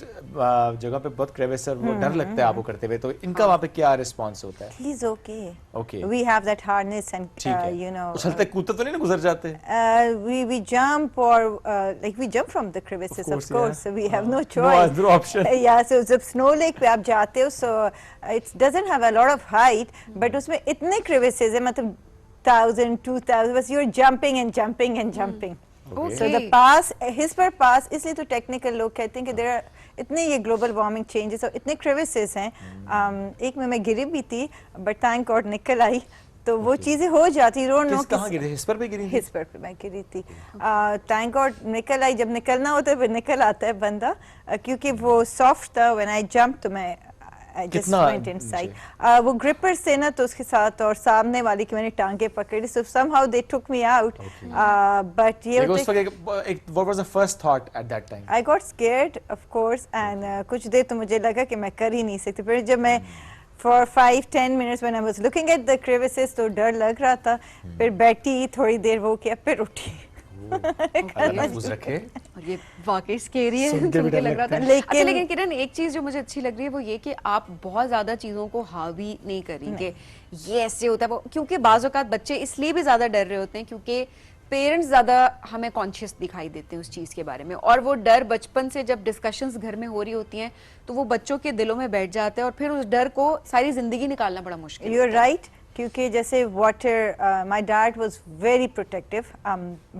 जगह पे बहुत क्रेविस और वो डर लगता है आपको करते हुए, तो इनका वहाँ पे क्या रिस्पांस होता है? He's okay. Okay. We have that harness and ठीक है। you know. उछलते कूदते तो नहीं ना गुजर जाते? We jump or like we jump from the crevices, of course. So we have no choice. No option. Yeah, so जब snow lake पे आप जाते हो, so it doesn't have a lot of height, but उसमें इतने crevices है, मतलब 1000, 2000, बस you're jumping and jumping and jumping. Okay. So the pass, his पर pass, इसलिए तो technical लोग कहते हैं कि there are इतने ये global warming changes और इतने crevices हैं। एक में मैं गिरी भी थी, but thank God निकल आई, तो वो चीजें हो जाती। don't know कहाँ गिरी? हिस पर भी गिरी? हिस पर मैं गिरी थी। थैंक गॉड निकल आई। जब निकलना होता है फिर निकल आता है बंदा, क्योंकि वो सॉफ्ट था। व्हेन आई जंप तो मैं I just went inside. वो ग्रिपर्स थे ना, तो उसके साथ और सामने वाली की मैंने टांगे पकड़ी, so somehow they took me out. But ये उस वक्त what was the first thought at that time? I got scared of course and कुछ देर तो मुझे लगा कि मैं कर ही नहीं सकती। फिर जब मैं for 5-10 minutes when I was looking at the crevices तो डर लग रहा था, फिर बैठी थोड़ी देर वो किया, फिर उठी। अल्लाह महफूज रखे। और ये वाकई स्केरी है, सुन के भी सुन के डर लग रहा था। लगता है। अच्छा, लेकिन किरण एक चीज जो मुझे अच्छी लग रही है वो ये कि आप बहुत ज्यादा चीजों को हावी नहीं करेंगे, ये ऐसे होता है वो, क्योंकि बाज़ औक़ात बच्चे इसलिए भी ज्यादा डर रहे होते हैं क्योंकि पेरेंट्स ज्यादा हमें कॉन्शियस दिखाई देते हैं उस चीज के बारे में, और वो डर बचपन से जब डिस्कशंस घर में हो रही होती हैं तो वो बच्चों के दिलों में बैठ जाता है और फिर उस डर को सारी जिंदगी निकालना बड़ा मुश्किल You're right, क्योंकि जैसे water, my dad was very protective.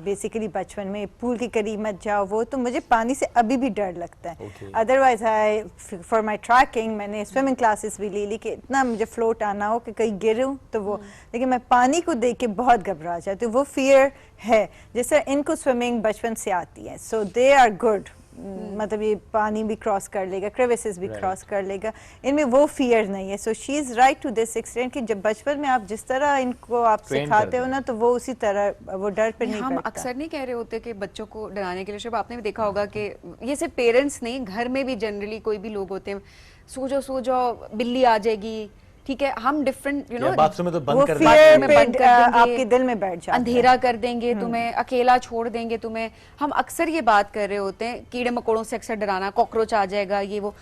Basically बचपन में पूल के करीब मत जाओ, वो तो मुझे पानी से अभी भी डर लगता है। Otherwise I for my trekking मैंने स्विमिंग क्लासेस भी ली कि इतना मुझे फ्लोट आना हो कि कहीं गिरूं तो वो, लेकिन मैं पानी को देख के बहुत घबरा जाती हूँ। वो फियर है, जैसे इनको स्विमिंग बचपन से आती है, सो दे आर गुड। मतलब ये पानी भी क्रॉस कर लेगा, क्रेविसेस भी क्रॉस कर लेगा, इनमें वो फियर नहीं है। So she is right to this extent कि जब बचपन में आप जिस तरह इनको आप सिखाते हो ना, तो वो उसी तरह वो डर पे नहीं हम बैठता। अक्सर नहीं कह रहे होते कि बच्चों को डराने के लिए, शायद आपने भी देखा होगा कि ये सिर्फ पेरेंट्स नहीं, घर में भी जनरली कोई भी लोग होते हैं, सो जाओ बिल्ली आ जाएगी, ठीक है, हम डिफरेंट यू नो बाथरूम में तो बंद कर fear में पे, बंद कर देंगे, आपके दिल में बैठ जाता है। अंधेरा कर देंगे तुम्हें, अकेला छोड़ देंगे तुम्हें। हम अक्सर ये बात कर रहे होते हैं, कीड़े मकोड़ों से अक्सर डराना, कॉकरोच आ जाएगा, ये वो,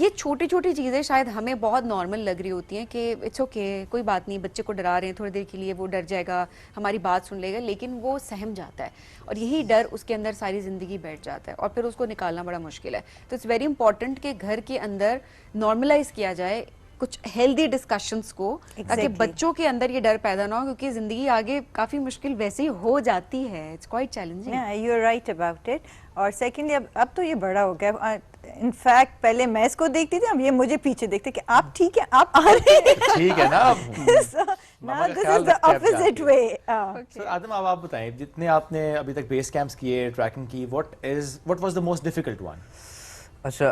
ये छोटी छोटी चीज़ें शायद हमें बहुत नॉर्मल लग रही होती हैं कि इट्स ओके, कोई बात नहीं, बच्चे को डरा रहे हैं थोड़ी देर के लिए, वो डर जाएगा, हमारी बात सुन लेगा, लेकिन वो सहम जाता है और यही डर उसके अंदर सारी ज़िंदगी बैठ जाता है और फिर उसको निकालना बड़ा मुश्किल है। तो इट्स वेरी इंपॉर्टेंट कि घर के अंदर नॉर्मलाइज किया जाए कुछ हेल्दी डिस्कशंस को, ताकि बच्चों के अंदर ये डर पैदा ना हो, क्योंकि जिंदगी आगे काफी मुश्किल वैसे ही हो जाती है। It's quite challenging. You are right about it. और सेकेंडली अब तो ये बड़ा हो गया, इनफैक्ट पहले मैं इसको देखती थी, अब ये मुझे पीछे देखते कि आप ठीक है, आप आ रहे हैं। ठीक है ना। Now this is the opposite way. So, आदम अब आप बताएं, जितने आपने अभी तक बेस कैंप्स किए, ट्रैकिंग की, what was the most difficult one? अच्छा,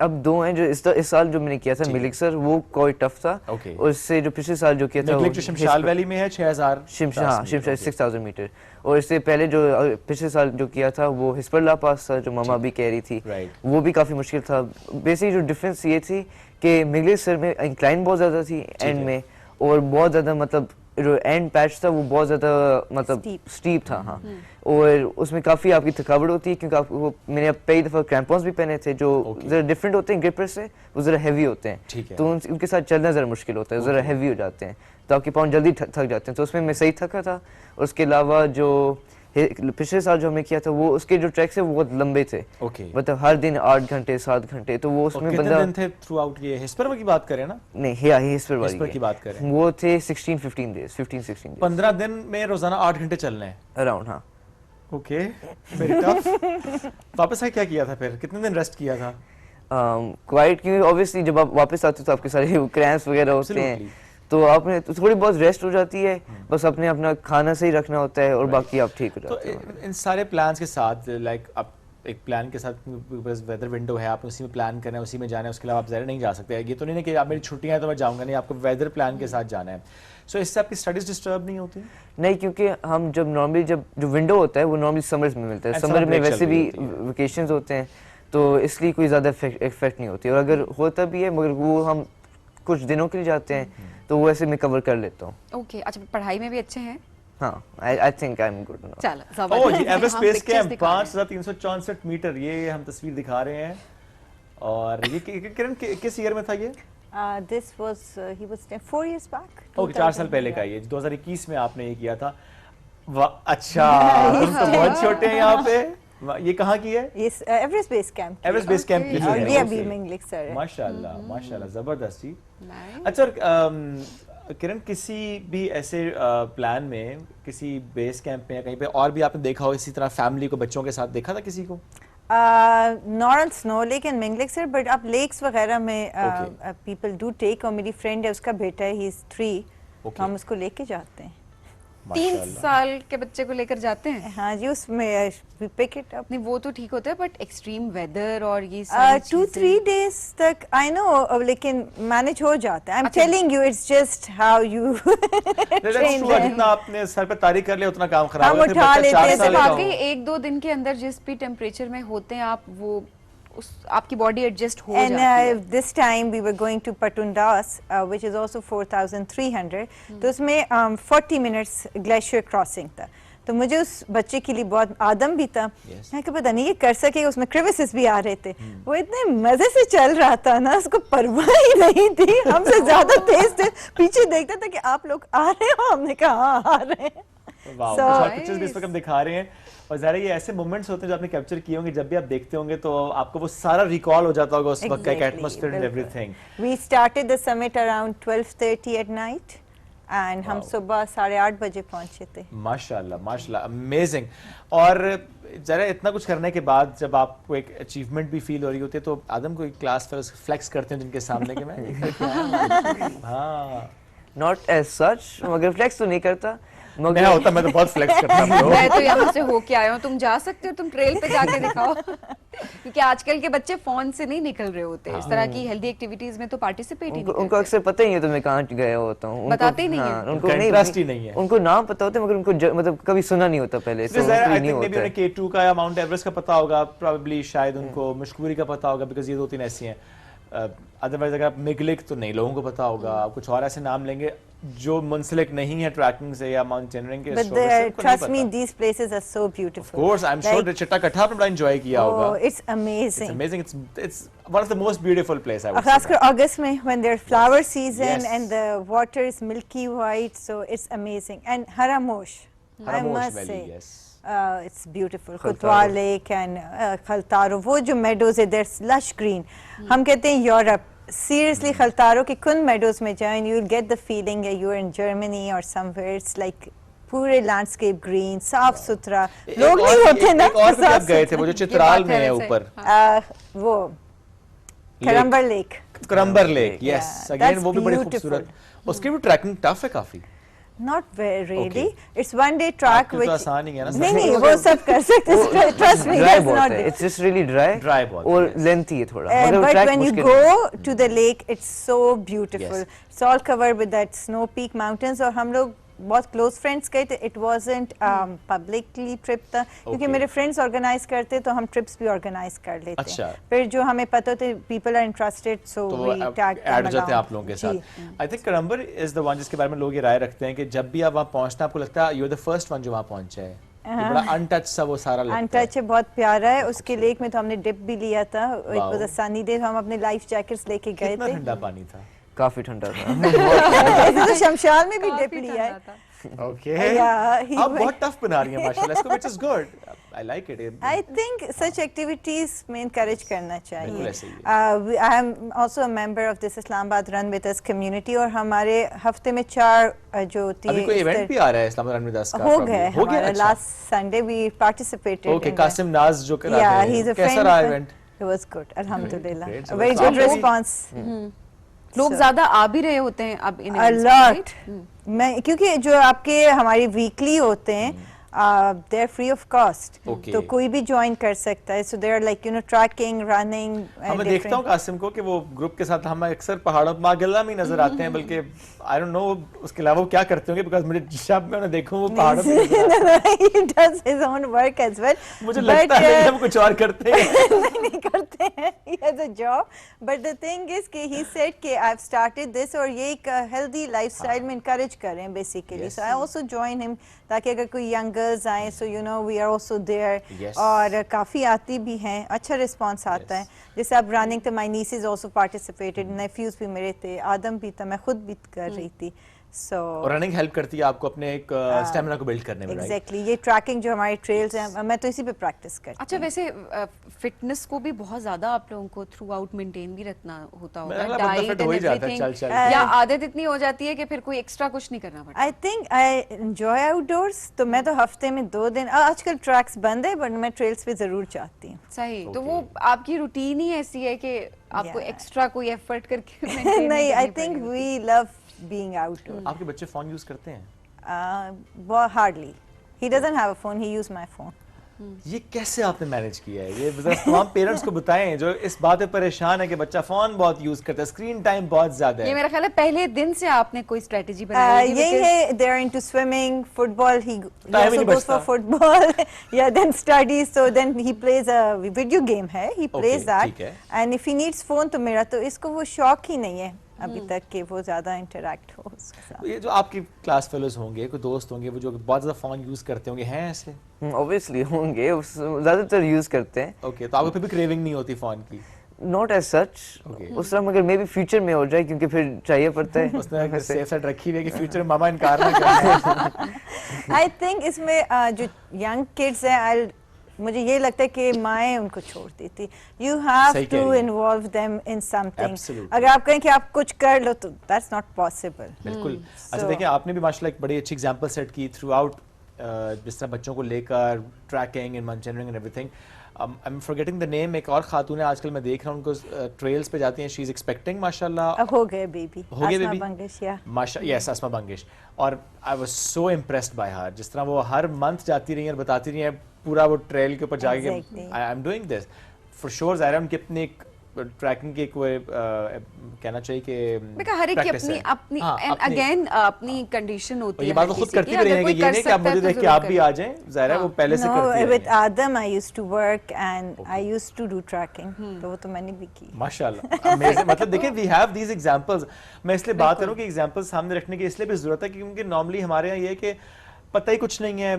अब दो हैं जो इस साल जो मैंने किया था मिलिक्सर, वो कोई टफ था। Okay. और इससे जो पिछले साल जो किया था मिलिक जो शमशाल वैली में है 6000 शिमशाल 6000 मीटर, और इससे पहले जो पिछले साल जो किया था वो हिस्परला पास था, जो मामा भी कह रही थी। वो भी काफ़ी मुश्किल था। बेसिकली जो डिफरेंस ये थी कि मिलिक्सर में इंक्लाइन बहुत ज़्यादा थी एंड में, और बहुत ज़्यादा मतलब जो एंड पैच था वो बहुत ज़्यादा मतलब स्टीप था। हाँ, और उसमें काफ़ी आपकी थकावट होती है, क्योंकि आपको मैंने अब कई दफ़ा क्रैम्पॉन्स भी पहने थे जो ज़रा डिफरेंट होते हैं ग्रिपर से, वो ज़रा हैवी होते हैं, तो उनके साथ चलना ज़रा मुश्किल होता है, ज़रा हैवी हो जाते हैं, तो आपके पाँव जल्दी थक जाते हैं। तो उसमें मैं सही थका था। और उसके अलावा जो पिछले साल जो हमने किया था, वो उसके जो ट्रैक्स है वो बहुत लंबे थे। मतलब हर दिन 8 घंटे 7 घंटे, तो वो उसमें कितने दिन थे थ्रू आउट? ये हिस्पर की बात करें ना? नहीं, हिस्पर की बात करें, वो थे 15 डेज 15 दिन में रोजाना 8 घंटे चलने हैं अराउंड। हाँ, ओके, वेरी टफ। वापस आके क्या किया था फिर? कितने दिन रेस्ट किया था? क्वाइट, क्योंकि ऑब्वियसली जब आप वापस आते हो तो आपके सारे क्रैम्प्स वगैरह होते हैं, तो आपने तो थोड़ी बहुत रेस्ट हो जाती है, बस अपने अपना खाना सही रखना होता है, और बाकी आप ठीक हो जाते हैं। तो इन सारे प्लान्स के साथ, लाइक आप एक प्लान के साथ बस वेदर विंडो है, आप उसी में प्लान करना है, उसी में जाना है, उसके अलावा आप ज़्यादा नहीं जा सकते। ये तो नहीं है कि आप मेरी छुट्टियां हैं तो मैं जाऊंगा, नहीं, आपको वेदर प्लान के साथ जाना है। सो इससे आपकी स्टडीज डिस्टर्ब नहीं होती? नहीं, क्योंकि हम जब नॉर्मली जब जो विंडो होता है वो नॉर्मली समर्स में मिलता है, समर में वैसे भी वेकेशंस होते हैं, तो इसलिए कोई ज़्यादा इफेक्ट नहीं होती। और अगर होता भी है, मगर वो हम कुछ दिनों के लिए जाते हैं, तो वो ऐसे मैं कवर कर लेता हूँ। ओके, अच्छा, पढ़ाई में भी अच्छे हैं? हाँ, I think I am good. चलो, ओह जी, एवरेस्ट बेस कैंप 5364 मीटर, ये हम तस्वीर दिखा रहे हैं। और ये किरण किस ईयर में था ये? This was he was 4 years back. Okay, 4 साल पहले का ये 2021 में आपने ये किया था। अच्छा, तुम तो बहुत छोटे हैं यहाँ पे। ये कहाँ की है? ये Everest base camp. Everest base camp की है। ये अभी मिलिक्सर है। माशाल्लाह, माशाल्लाह, जबरदस्त जी। अच्छा, किरण, किसी भी ऐसे प्लान में, किसी बेस कैंप में या कहीं पे और भी आपने देखा हो इसी तरह फैमिली को, बच्चों के साथ देखा था किसी को? नॉट ऑन स्नो, लेकिन मिंगलिक्सर, बट आप लेक्स वगैरह में पीपल डू टेक। और मेरी फ्रेंड है, उसका बेटा है, ही इज 3, हम उसको लेके जाते हैं। 3 साल के बच्चे को लेकर जाते हैं? हाँ जी, उसमें we pick it up. नहीं, वो तो ठीक होता है, बट एक्सट्रीम वेदर और ये 2-3 days तक आई नो, लेकिन मैनेज हो जाता है। I am telling you, it's just how you train. जितना आपने सर पे तारीख कर लिया उतना काम खराब हम उठा लेते हैं। वाकई 1-2 दिन के अंदर जिस भी टेम्परेचर में होते हैं आप, वो आपकी बॉडी एडजस्ट हो जाती है। And this time we were going to Patundas, which is also 4300. तो उसमें 40 minutes glacier crossing था। तो मुझे उस बच्चे के लिए बहुत आदम भी था, मैं कि पता नहीं ये कर सकेगा। उसमें क्रिविसेस भी आ रहे थे, वो इतने मजे से चल रहा था ना, उसको परवाह ही नहीं थी, हमसे ज्यादा तेज थे। पीछे देखता था कि आप लोग आ रहे हो, हमने कहा हाँ आ रहे हैं। पिक्चर्स भी इस वक्त हम दिखा रहे हैं, और ज़ाहिर ये ऐसे मोमेंट्स होते हैं जो आपने कैप्चर किए होंगे, जब भी आप देखते होंगे तो आपको वो सारा रिकॉल हो जाता होगा उस वक्त का atmosphere and everything. We started the summit around 12:30 at night and हम सुबह 8:30 बजे पहुंचे थे। माशाल्लाह, माशाल्लाह, अमेजिंग। और जरा इतना कुछ करने के बाद जब आपको एक अचीवमेंट भी फील हो रही होती है, तो आदम को क्लास फ्लेक्स करते हैं जिनके सामने के मैं हाँ, नॉट एज सच, मगर फ्लेक्स तो नहीं करता। मैं होता, मैं तो बहुत फ्लेक्स करता हूं। मैं तो यहाँ से होके आया हूँ, तुम जा सकते हो, तुम ट्रेल पे जाके दिखाओ। क्योंकि आजकल के बच्चे फोन से नहीं निकल रहे होते, इस तरह की हेल्दी एक्टिविटीज में तो पार्टिसिपेट ही नहीं। उनको अक्सर पता ही है तो मैं कहाँ गया होता हूँ, बताते ही नहीं है, उनको इंटरेस्ट ही नहीं है, उनको नाम पता होता है मगर उनको मतलब कभी सुना नहीं होता पहले। उन्हें K2 का या माउंट एवरेस्ट का पता होगा, प्रोबेबली शायद उनको मशकूरी का पता होगा, बिकॉज ये 2-3 ऐसी हैं। अदरवाइज अगर आप मिगलिक तो नहीं लोगों को पता होगा, आप कुछ और ऐसे नाम लेंगे जो मुंसलिक नहीं है ट्रैकिंग से या माउंटेनियरिंग के। But trust me, these places are so beautiful. Of course, I'm sure चिट्टा कट्ठा आपने बड़ा enjoy किया होगा। Oh, it's amazing. It's amazing. It's one of the most beautiful places I would say. खासकर अगस्त में when there's flower season and the water is milky white, so it's amazing. And Haramosh, I must say, it's beautiful. Kutwa Lake and Khaltaro, वो जो meadows है, there's lush green. हम कहते हैं यूरोप, seriously Khaltaro के कुन meadows में जाएं, you'll get the feeling that you're in Germany or somewhere. It's like पूरे लैंडस्केप ग्रीन, साफ सुथरा, एक लोग और नहीं भी- होते ना एक और भी आप साफ गए थे, सुथरे। वो जो चित्राल बात में है है वैसे। ऊपर, वो Karambar lake, Karambar lake, yes, Yeah, again that's वो भी बड़ी beautiful. खूबसूरत। उसकी भी ट्रैकिंग टफ है काफी। not very really. Okay. It's one day track आपके which तो आसान ही है ना, नहीं सब नहीं लोग- वो सब कर सकते हैं, trust me, ड्राई that's बहुत not है, it. It's just really dry Dry बहुत है, और yes. लेंथी है थोड़ा, मगर वो But ट्रैक when you मुश्किल है। go to the lake, it's so beautiful. Yes. It's all covered with that snow peak mountains. और हम लोग बहुत क्लोज फ्रेंड्स गए थे. It wasn't publicly trip था, क्योंकि Okay. मेरे फ्रेंड्स ऑर्गेनाइज करते तो हम ट्रिप्स भी ऑर्गेनाइज कर लेते अच्छा. हैं. फिर जो हमें पता होते people are interested, so तो we tag them ऐड हो जाते हैं along. आप लोगों के जी. साथ। I think Karambar is the one जिसके बारे में लोग ये राय रखते हैं कि जब भी आप वहाँ पहुँचते हैं आपको लगता है you are the first one जो वहाँ पहुँचे है। ये बड़ा अनटच सा वो सारा लगता है। अनटच है, बहुत प्यारा है. उसके लेक में तो हमने डिप भी लिया था. It Wow. was a sunny day. हम अपने लाइफ जैकेट्स लेके गए कितना थे. ठंडा पानी था। काफी ठंडा था। ऐसे तो शमशान में भी डिप काफी लिया है. ठंडा था। ओके, Yeah, he आप went- बहुत टफ बना रही हैं माशाल्लाह इसको, which is good, I like it. I think such activities में encourage करना बिल्कुल चाहिए. ऐसे ही है। I am also a member of this Islamabad Run with Us community और हमारे हफ्ते में 4 जो होती है अभी कोई इस इवेंट तरह- भी आ रहा है इस्लामाबाद रणवीर दास का? हो probably। गया हो गया, हमारा अच्छा। Last Sunday we participated. Okay, in Qasim Naz जो करा Yeah, रहे हैं, he's a कैसा friend. रहा event? It was good, alhamdulillah. Great, A very so good आप response. लोग So- ज्यादा आ भी रहे होते हैं अब इन A events में, lot. right? मैं क्योंकि जो आपके हमारे वीकली होते हैं they are free of cost. Okay. तो कोई भी ज्वाइन कर सकता है. So they are like trekking, running. मैं देखता हूँ कासिम को कि वो ग्रुप के साथ हम अक्सर पहाड़ों मागल्ला में नजर आते हैं, बल्कि आई डोंट नो उसके अलावा वो क्या करते होंगे, बिकॉज़ मुझे जब मैं उन्हें देखूं वो पहाड़ों पे नजर आते हैं। He does his own work as well. मुझे लगता है कि हम कुछ और करते हैं। नहीं करते हैं. He has a job. But the thing is कि he said कि I've started this और ये एक healthy lifestyle में encourage कर रहे हैं basically. Yes. So I also join him ताकि अगर कोई young girls आए, so we are also there. Yes. और काफी आती भी हैं. अच्छा रिस्पॉन्स आता है. जैसे अब रनिंग तो my nieces also participated. nephews भी मेरे थे. आदम भी था. मैं खुद भी कर रही थी. So और रनिंग हेल्प करती है आपको अपने एक स्टेमिना को बिल्ड करने में, राइट? एग्जैक्टली ये ट्रैकिंग जो हमारे ट्रेल्स हैं मैं तो इसी पे प्रैक्टिस करती अच्छा, वैसे फिटनेस को भी बहुत ज्यादा आप लोगों को थ्रू आउट मेंटेन भी रखना होता मेरा होगा, लगता है डाइट fit हो ही एंड जाता है, एवरीथिंग, चल चल या आदत इतनी हो जाती है कि फिर कोई एक्स्ट्रा कुछ नहीं करना पड़ता? I think I enjoy outdoors. तो मैं तो हफ्ते में 2 दिन आजकल ट्रैक्स बंद है बट मैं ट्रेल्स पे जरूर जाती हूँ. सही, तो वो आपकी रूटीन ही ऐसी है कि आपको Yeah. एक्स्ट्रा कोई एफर्ट करके maintain नहीं आई करनी थिंक पड़ेगी। We love being outdoor. आपके बच्चे फोन यूज करते हैं? बहुत hardly. He doesn't have a phone, he use my phone. ये कैसे आपने मैनेज किया है? ये जरा तमाम पेरेंट्स को बताएं जो इस बात पे परेशान है कि बच्चा फोन बहुत यूज करता है, स्क्रीन टाइम बहुत ज्यादा ये है। मेरा ख्याल है पहले दिन से आपने कोई स्ट्रेटजी बनाई होगी, यही because- है. They are into swimming, football. He Time he also नहीं goes for बचता। football. Yeah, then studies. So then he plays a video game है. He plays that. ठीक है। And if he needs phone तो मेरा तो इसको वो शौक ही नहीं है अभी तक कि वो ज्यादा इंटरेक्ट हो उसके साथ. ये जो आपके क्लास फेलोज होंगे, कोई दोस्त होंगे वो जो बहुत ज्यादा फोन यूज करते होंगे, हैं ऐसे? ऑब्वियसली होंगे, ज्यादातर यूज करते हैं. ओके, तो आपको फिर भी क्रेविंग नहीं होती फोन की? Not as such. Okay. उस तरह मगर मे बी फ्यूचर में हो जाए क्योंकि फिर चाहिए पड़ता है. उसने सेफ साइड रखी हुई है कि फ्यूचर में मामा इनकार ना करें। आई थिंक इसमें जो यंग किड्स हैं मुझे ये लगता है कि माएँ उनको छोड़ देती. यू हैव सही कह टू रही हैं। Involve them in something. Absolutely. अगर आप कहें कि आप कुछ कर लो तो दैट्स नॉट पॉसिबल. बिल्कुल। अच्छा So- देखिए, आपने भी माशाल्लाह एक बड़ी अच्छी एग्जांपल सेट की थ्रू आउट, जिस तरह बच्चों को लेकर trekking and mountaineering and everything. I am forgetting the name. एक और खातून है आजकल मैं देख रहा हूँ उनको ट्रेल्स पे जाती हैं. शी इज एक्सपेक्टिंग माशाल्लाह. अब हो गए बेबी. हो गए बेबी? बंगश या यस, आसमा बंगिश. और I was so impressed by हर. जिस तरह वो हर मंथ जाती रही हैं और बताती रही हैं पूरा वो ट्रेल के ऊपर जाके Exactly. I am doing this for sure. ज़ाहिर है उनकी अपनी एक ट्रैकिंग की एक वो कहना चाहिए कि देखा हर एक की practice अपनी है. अपनी हाँ, एंड अपनी- अगेन अपनी कंडीशन और होती ये है. बात हर वो खुद किसी करती की. भी रही अगर हैं कोई कि ये कर नहीं कि आप सकता है मुझे तो देख के जरूर आप भी करें. आ जाएं. ज़ाहिर है वो पहले से No, करती रही with हैं. Adam I used to work and I used to do tracking. तो वो तो मैंने भी की. माशाल्लाह, amazing. मतलब देखिए, वी हैव दीज एग्जांपल्स. मैं इसलिए बात करूं कि एग्जांपल्स सामने रखने की इसलिए भी जरूरत है क्योंकि नॉर्मली हमारे यहाँ ये है कि पता ही कुछ नहीं है.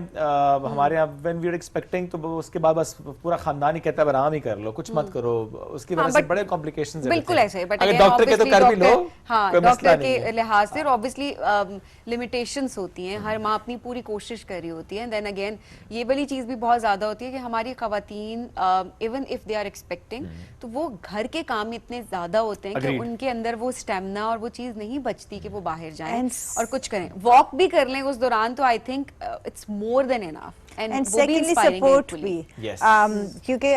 हमारे यहाँ व्हेन वी आर एक्सपेक्टिंग तो उसके बाद बस पूरा खानदान ही कहता है आराम ही कर लो, कुछ मत करो. उसकी हाँ, वजह से but बड़े कॉम्प्लिकेशंस बिल्कुल ऐसे है. बट अगर डॉक्टर के तो कर भी लो, हाँ, कोई मसला डॉक्टर नहीं है. के लिहाज से ऑब्वियसली लिमिटेशंस होती हैं. हर माँ अपनी पूरी कोशिश कर रही होती है. देन अगेन ये वाली चीज़ भी बहुत ज़्यादा होती है कि हमारी ख़वातीन even if they are expecting तो वो घर के काम इतने ज़्यादा होते हैं कि Agreed. उनके अंदर वो स्टेमिना और वो चीज़ नहीं बचती कि वो बाहर जाएं And और कुछ करें. वॉक भी कर लें उस दौरान तो I think think it's more than enough. And वो भी secondly inspiring है support equally. भी Yes. क्योंकि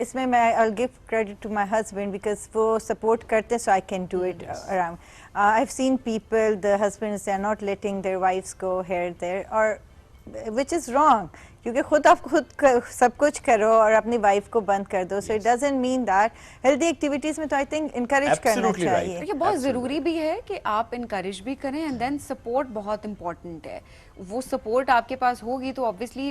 इसमें मैं I'll give credit to my husband because वो support करते हैं, so I can do it around. I've seen people, the husbands, they are not letting their wives go here there, or which is wrong. क्योंकि खुद आप सब कुछ करो और अपनी वाइफ को बंद कर दो, so it doesn't mean that. Healthy activities में तो I think encourage करना Absolutely right. चाहिए. देखिए बहुत ज़रूरी भी है कि आप इनकरेज भी करें एंड देन सपोर्ट बहुत इंपॉर्टेंट है. वो सपोर्ट आपके पास होगी तो ऑब्वियसली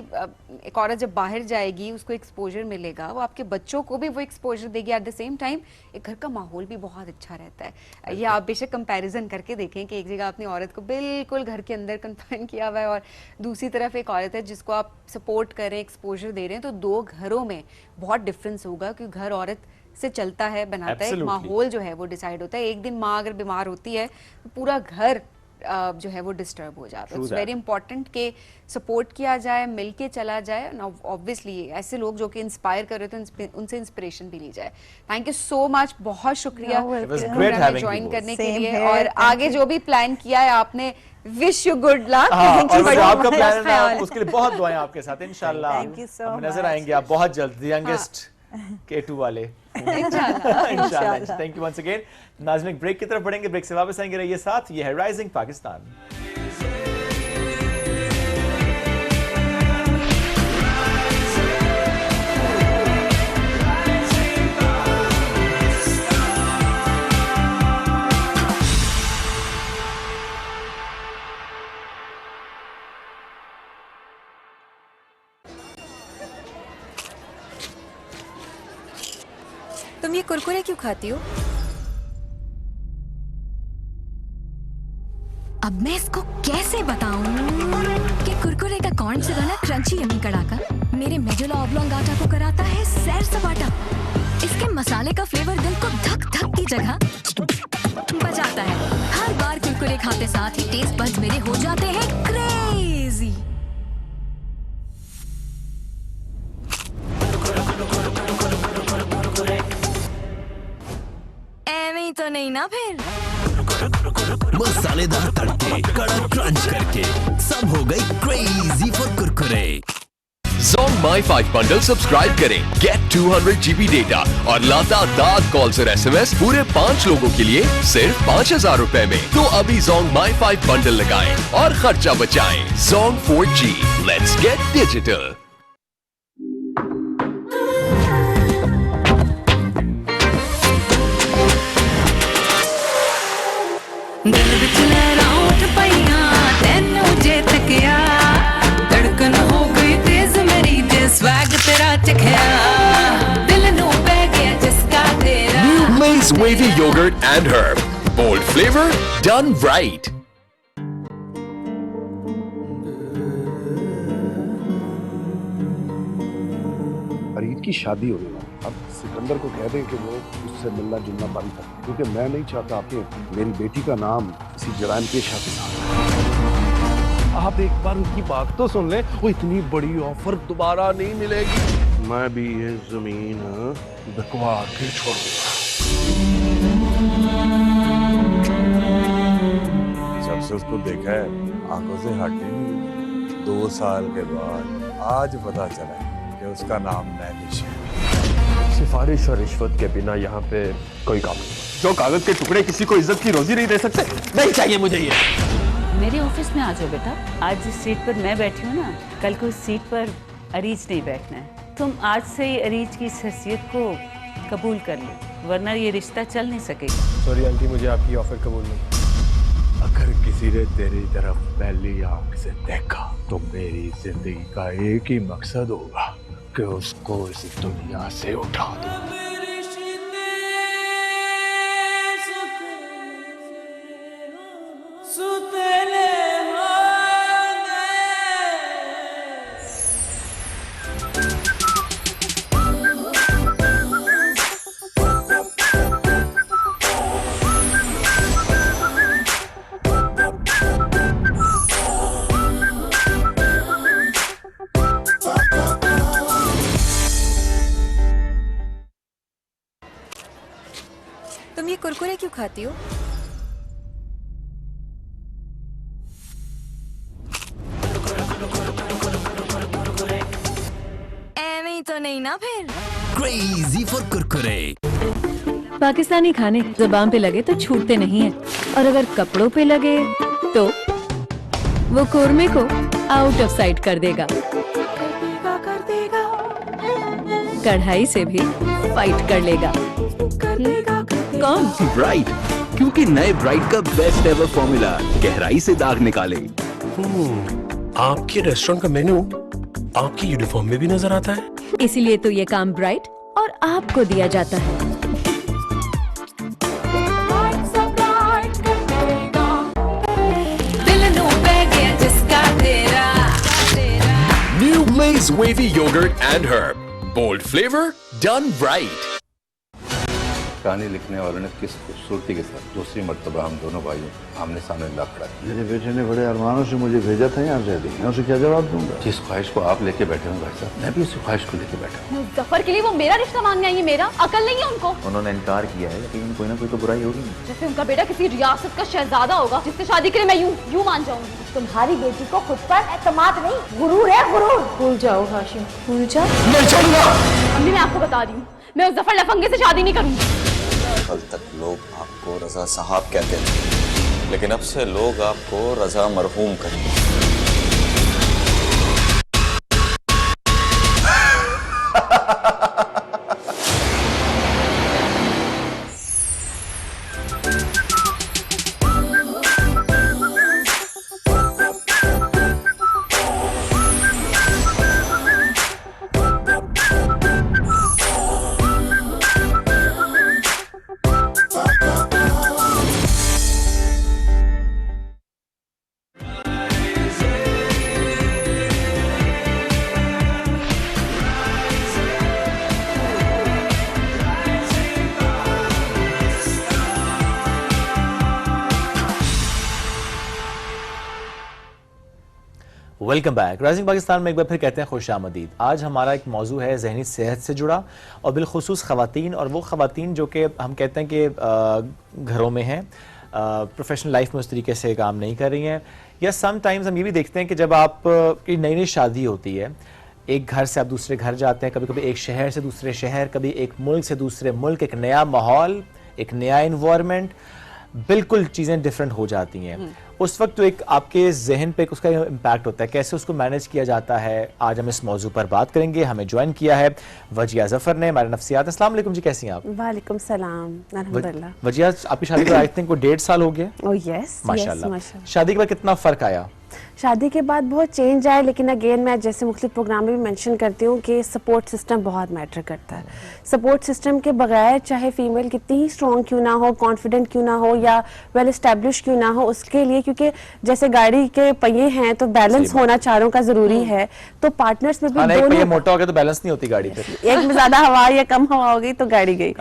एक औरत जब बाहर जाएगी उसको एक्सपोजर मिलेगा, वो आपके बच्चों को भी वो एक्सपोजर देगी. एट द सेम टाइम एक घर का माहौल भी बहुत अच्छा रहता है. ये आप बेशक कंपैरिजन करके देखें कि एक जगह अपनी औरत को बिल्कुल घर के अंदर कन्फाइन किया हुआ है और दूसरी तरफ एक औरत है जिसको आप सपोर्ट करें, एक्सपोजर दे रहे हैं, तो दो घरों में बहुत डिफरेंस होगा क्योंकि घर औरत से चलता है, बनाता है, एक माहौल जो है वो डिसाइड होता है. एक दिन माँ अगर बीमार होती है तो पूरा घर जो है वो डिस्टर्ब हो जाता है. इट्स वेरी इंपॉर्टेंट कि सपोर्ट किया जाए, मिलके चला जाए. ऑब्वियसली ऐसे लोग जो कि इंस्पायर कर रहे थे उनसे इंस्पिरेशन भी ली जाए. थैंक यू सो मच, बहुत शुक्रिया ज्वाइन करने के लिए. और आगे जो भी प्लान किया है आपने, विश यू गुड लक. आपका प्लान है उसके लिए बहुत दुआएं आपके साथ. इंशाल्लाह Thank you so हम नजर much. आएंगे आप बहुत जल्द, यंगेस्ट K2 वाले. इंशाल्लाह. Thank you once again. नाज़रीन एक ब्रेक की तरफ बढ़ेंगे, ब्रेक से वापस आएंगे. रहिए साथ. ये है राइजिंग पाकिस्तान. तुम ये कुरकुरे क्यों खाती हो? अब मैं इसको कैसे बताऊं कि कुरकुरे का कौन से बना क्रंची यमी कड़ाका मेरे मेजुला ऑब्लोंगाटा को कराता है सैर सपाटा. इसके मसाले का फ्लेवर दिल को धक धक की जगह बजाता है. हर बार कुरकुरे खाते साथ ही टेस्ट बड्स मेरे हो जाते हैं क्रेजी. एਵੇਂ तो नहीं ना फिर. मसालेदार तड़के, कड़क क्रंच करके सब हो गई crazy for Kurkure. Zong My5 bundle subscribe करें, गेट 200 GB डेटा और लातादार कॉल्स और SMS पूरे 5 लोगों के लिए सिर्फ 5,000 रुपए में. तो अभी Zong My5 बंडल लगाएं और खर्चा बचाएं. Zong 4G, let's get digital. दिल विच लहरां उठ पईयां तैनू जे तकिया धड़कन हो गई तेज मेरी जे स्वैग तेरा चखया दिल नू पै गया जिसका तेरा. New Lay's Wavy Yogurt and Herb. Bold flavor, done right. Farid की शादी हो गई. अब सिकंदर को कह दें कि वो उससे मिलना जुलना बंद कर, क्योंकि मैं नहीं चाहता कि मेरी बेटी का नाम किसी जराइम पेशा के साथ. आप एक बार उनकी बात तो सुन लें, वो इतनी बड़ी ऑफर दोबारा नहीं मिलेगी. मैं भी ये जमीन बिकवा के छोड़ूंगा. जब से उसको देखा है आंखों से हटे नहीं. 2 साल के बाद आज पता चला कि उसका नाम मैनिश है. सिफारिश और रिश्वत के बिना यहाँ पे कोई काम नहीं. जो कागज के टुकड़े किसी को इज्जत की रोजी नहीं दे सकते, नहीं चाहिए मुझे ये. मेरे ऑफिस में आ जाओ बेटा. आज जिस सीट पर मैं बैठी हूँ ना, कल को इस सीट पर अरीज नहीं बैठना है. तुम आज से ही अरीज की इस हैसियत को कबूल कर लो, वरना ये रिश्ता चल नहीं सकेगा. सॉरी आंटी, मुझे आपकी ऑफर कबूल नहीं. अगर किसी ने तेरी तरफ पहली आंख से देखा तो मेरी जिंदगी का एक ही मकसद होगा कि उसको इस दुनिया से उठा दूं. तुम ये कुरकुरे क्यों खाती हो? तो नहीं ना फिर? Crazy for Kurkure. पाकिस्तानी खाने ज़बान पे लगे तो छूटते नहीं है, और अगर कपड़ों पे लगे तो वो कोरमे को आउट ऑफ साइट कर देगा। कढ़ाई से भी फाइट कर लेगा। कौन? ब्राइट, क्योंकि नए ब्राइट का बेस्ट एवर फॉर्मूला गहराई से दाग निकाले। आपके रेस्टोरेंट का मेन्यू आपकी यूनिफॉर्म में भी नजर आता है। इसीलिए तो ये काम ब्राइट और आपको दिया जाता है। New Lay's Wavy Yogurt and Herb. Bold flavor, done right. कहानी लिखने वालों ने किस खूबसूरती के साथ दूसरी मर्तबा हम दोनों भाइयों आमने सामने ला खड़ा किया। मेरे बेटे ने बड़े अरमानों से मुझे भेजा था यहाँ से, मैं उसे क्या जवाब दूंगा? जिस ख्वाहिश को आप लेके बैठे हो भाई साहब, मैं भी उसी ख्वाहिश को लेके बैठा हूँ। मुज़फ़्फ़र के लिए वो मेरा रिश्ता मांगने आई है, मेरा अकल नहीं है उनको। उन्होंने इनकार किया है, लेकिन कोई ना कोई तो बुराई होगी। जैसे उनका बेटा किसी रियासत का शहजादा होगा जिससे शादी के लिए मैं यूं मान जाऊंगी। तुम्हारी बेटी को खुद पर एतमाद नहीं, गुरूर है, गुरूर। भूल जाओ हाशिम, भूल जाओ। नहीं छोड़ूंगा। अम्मी मैं आपको बता रही हूँ, मैं उस जफर लफंगे से शादी नहीं करूंगी। कल तक लोग आपको रजा साहब कहते थे, लेकिन अब से लोग आपको रजा मरहूम कहेंगे। Welcome back. राइजिंग पाकिस्तान में एक बार फिर कहते हैं खुश आमदीद। आज हमारा एक मौजू है जहनी सेहत से जुड़ा, और बिलखुसूस ख़वातीन, और वो ख़वातीन जो कि हम कहते हैं कि घरों में हैं, प्रोफेशनल लाइफ में उस तरीके से काम नहीं कर रही हैं, या समटाइम्स हम ये भी देखते हैं कि जब आप की नई नई शादी होती है, एक घर से आप दूसरे घर जाते हैं, कभी कभी एक शहर से दूसरे शहर, कभी एक मुल्क से दूसरे मुल्क, एक नया माहौल, एक नया इन्वायरमेंट, बिल्कुल चीज़ें डिफरेंट हो जाती हैं। उस वक्त तो एक आपके जहन पे उसका इम्पैक्ट होता है, कैसे उसको मैनेज किया जाता है। आज हम इस मौजू पर बात करेंगे। हमें ज्वाइन किया है वजिया जफर ने, हमारे नफ्सियात। अस्सलाम वालेकुम जी, कैसी हैं आप? वालेकुम सलाम, अल्हम्दुलिल्लाह। वजिया, आपकी शादी को आई थिंक वो 1.5 साल हो गया। ओह यस, माशाल्लाह। शादी के बाद कितना फ़र्क आया? शादी के बाद बहुत चेंज आया, लेकिन अगेन मैं जैसे मुख्तलिफ प्रोग्राम में भी मेंशन करती हूँ कि सपोर्ट सिस्टम बहुत मैटर करता है। सपोर्ट सिस्टम के बगैर चाहे फीमेल कितनी ही स्ट्रॉन्ग क्यों ना हो, कॉन्फिडेंट क्यों ना हो, या वेल एस्टेब्लिश क्यों ना हो, उसके लिए क्योंकि जैसे गाड़ी के पहिए हैं तो बैलेंस होना चारों का जरूरी है। तो पार्टनर्स में भी दोनों, मोटा हो गया तो बैलेंस नहीं होती गाड़ी पे, एक में ज्यादा हवा या कम हवा हो गई तो गाड़ी गई।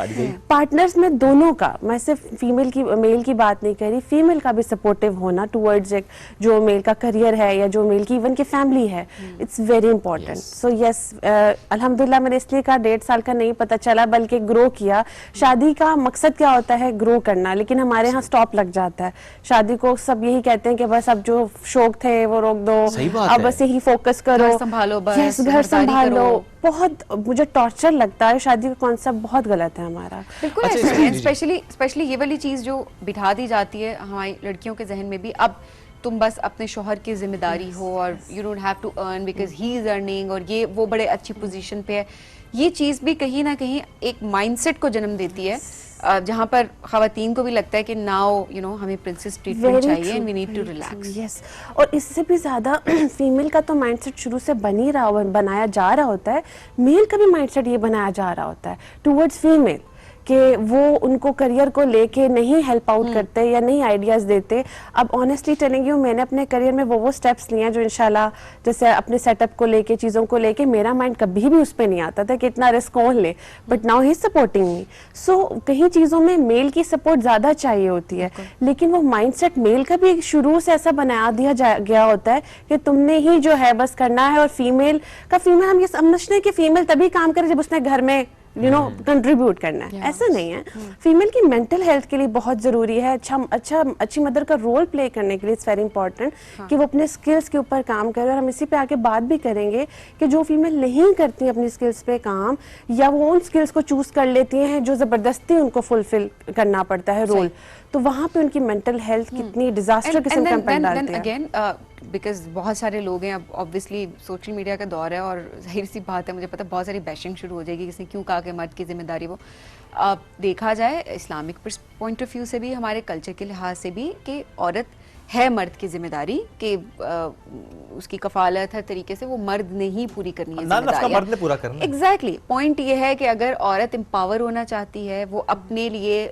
पार्टनर्स में दोनों का, मैं सिर्फ फीमेल की मेल की बात नहीं कर रही, फीमेल का भी सपोर्टिव होना टुवर्ड्स एक जो मेल का करियर है या जो मेल की इवन की फैमिली है, it's very important. So yes, अल्हम्दुलिल्लाह मैंने इसलिए कहा 1.5 साल का नहीं पता चला, बल्कि ग्रो किया। शादी का मकसद क्या होता है? ग्रो करना, लेकिन हमारे यहाँ स्टॉप लग जाता है। शादी को सब यही कहते हैं कि बस अब जो शौक थे वो रोक दो, अब बस यही फोकस करो, घर संभालो, बस घर संभालो। बहुत मुझे टॉर्चर लगता है, शादी का कॉन्सेप्ट बहुत गलत है हमारा। बिल्कुल ऐसा है। स्पेशली ये वाली चीज जो बिठा दी जाती है हमारी लड़कियों के जहन में भी, अब तुम बस अपने शोहर की जिम्मेदारी हो और you don't have to earn because he is earning, और ये वो बड़े अच्छी पोजीशन पे है। ये चीज़ भी कहीं ना कहीं एक माइंडसेट को जन्म देती है, जहाँ पर खवातीन को भी लगता है कि नाउ यू नो हमें प्रिंसेस ट्रीटमेंट चाहिए and we need to relax. Yes, और इससे भी ज़्यादा फीमेल का तो माइंडसेट शुरू से बनाया जा रहा होता है, मेल का भी माइंडसेट ये बनाया जा रहा होता है टुवर्ड्स फीमेल कि वो उनको करियर को लेके नहीं हेल्प आउट करते या नहीं आइडियाज देते। अब ऑनेस्टली टेलिंग यू, मैंने अपने करियर में वो स्टेप्स लिए हैं जो इंशाल्लाह, जैसे अपने सेटअप को लेके, चीज़ों को लेके मेरा माइंड कभी भी उस पर नहीं आता था कि इतना रिस्क कौन ले, but now he is supporting me. So कहीं चीज़ों में मेल की सपोर्ट ज़्यादा चाहिए होती है, लेकिन वो माइंडसेट मेल का भी शुरू से ऐसा बना दिया गया होता है कि तुमने ही जो है बस करना है, और फीमेल हम ये समझते हैं कि फीमेल तभी काम करे जब उसने घर में कंट्रीब्यूट करना है, ऐसा नहीं है। फीमेल की मेंटल हेल्थ के लिए बहुत ज़रूरी है, अच्छी मदर का रोल प्ले करने के लिए इट्स वेरी इंपॉर्टेंट कि वो अपने स्किल्स के ऊपर काम करे। और हम इसी पे आके बात भी करेंगे कि जो फीमेल नहीं करती अपनी स्किल्स पे काम, या वो उन स्किल्स को चूज कर लेती हैं जो ज़बरदस्ती उनको फुलफिल करना पड़ता है रोल, तो वहाँ पे उनकी मेंटल हेल्थ कितनी डिजास्टर किस्म का इम्पैक्ट डालती है। अगेन बिकॉज बहुत सारे लोग हैं, अब ऑब्वियसली सोशल मीडिया का दौर है और जाहिर सी बात है, मुझे पता बहुत सारी बैशिंग शुरू हो जाएगी, किसी क्यों कहा कि मर्द की जिम्मेदारी वो। देखा जाए इस्लामिक पॉइंट ऑफ व्यू से भी, हमारे कल्चर के लिहाज से भी, कि औरत है मर्द की जिम्मेदारी, कि उसकी कफालत हर तरीके से वो मर्द ने ही पूरी करनी है, मर्द ने पूरा करना है। एग्जैक्टली पॉइंट ये है कि अगर औरत एम्पावर होना चाहती है, वो अपने लिए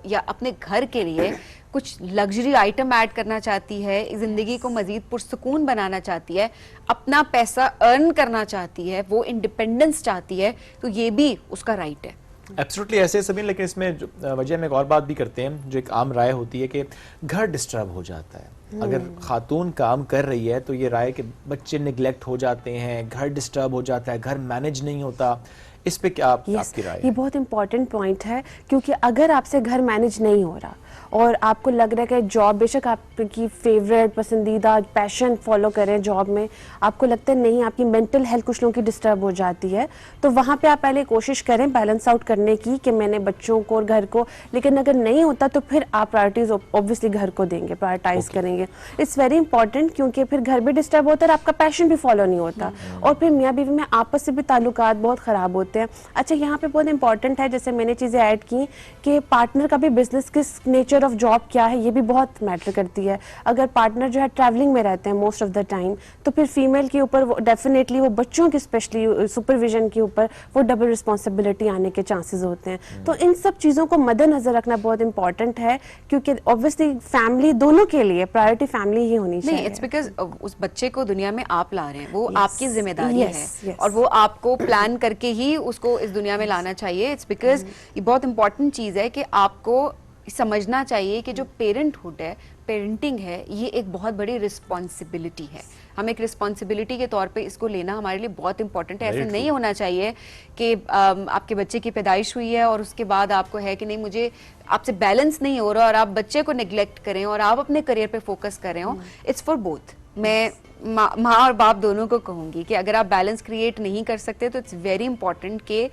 या अपने घर के लिए कुछ लग्जरी आइटम ऐड करना चाहती है, जिंदगी को मजीद पुरसुकून बनाना चाहती है, अपना पैसा अर्न करना चाहती है, वो इंडिपेंडेंस चाहती है, तो ये भी उसका राइट है। एब्सोल्युटली ऐसे सभी, लेकिन इसमें वजह में एक और बात भी करते हैं, जो एक आम राय होती है कि घर डिस्टर्ब हो जाता है। अगर खातून काम कर रही है तो ये राय कि बच्चे निगलेक्ट हो जाते हैं, घर डिस्टर्ब हो जाता है, घर मैनेज नहीं होता, इस पे क्या आपकी राय है? ये बहुत इंपॉर्टेंट पॉइंट है, क्योंकि अगर आपसे घर मैनेज नहीं हो रहा और आपको लग रहा है कि जॉब बेशक आपकी फेवरेट पसंदीदा पैशन फॉलो करें जॉब में, आपको लगता है नहीं, आपकी मेंटल हेल्थ कुछ लोगों की डिस्टर्ब हो जाती है, तो वहाँ पे आप पहले कोशिश करें बैलेंस आउट करने की कि मैंने बच्चों को और घर को, लेकिन अगर नहीं होता तो फिर आप प्रायोरिटीज ऑब्वियसली घर को देंगे, प्रायोरिटाइज करेंगे। इट्स वेरी इंपॉर्टेंट, क्योंकि फिर घर भी डिस्टर्ब होता है और आपका पैशन भी फॉलो नहीं होता, और फिर मियाँ बीवी में आपस से भी ताल्लुकात बहुत ख़राब होते हैं। अच्छा, यहाँ पे बहुत इंपॉर्टेंट है, जैसे मैंने चीज़ें ऐड की कि पार्टनर का भी बिजनेस किस नेचर ऑफ जॉब क्या है, ये भी बहुत मैटर करती है। अगर पार्टनर जो है ट्रैवलिंग में रहते हैं मोस्ट ऑफ द टाइम, तो फिर फीमेल के ऊपर वो डेफिनेटली वो बच्चों की स्पेशली सुपरविजन के ऊपर वो डबल रिस्पॉन्सिबिलिटी आने के चांसेस होते हैं। तो इन सब चीज़ों को मद्देनजर रखना बहुत इंपॉर्टेंट है, क्योंकि ऑब्वियसली फैमिली दोनों के लिए प्रायोरिटी फैमिली ही होनी चाहिए। इट्स बिकॉज उस बच्चे को दुनिया में आप ला रहे हैं, वो आपकी जिम्मेदारी है, और वो आपको प्लान करके ही उसको इस दुनिया में लाना चाहिए। इट्स बिकॉज ये बहुत इंपॉर्टेंट चीज़ है कि आपको समझना चाहिए कि जो पेरेंटहुड है, पेरेंटिंग है, ये एक बहुत बड़ी रिस्पॉन्सिबिलिटी है। हम एक रिस्पॉन्सिबिलिटी के तौर पे इसको लेना हमारे लिए बहुत इंपॉर्टेंट है। ऐसे नहीं होना चाहिए कि आपके बच्चे की पैदाइश हुई है और उसके बाद आपको है कि नहीं, मुझे आपसे बैलेंस नहीं हो रहा, और आप बच्चे को निगलेक्ट करें और आप अपने करियर पे फोकस कर रहे हो। It's for both. मैं माँ और बाप दोनों को कहूँगी कि अगर आप बैलेंस क्रिएट नहीं कर सकते तो इट्स वेरी इंपॉर्टेंट कि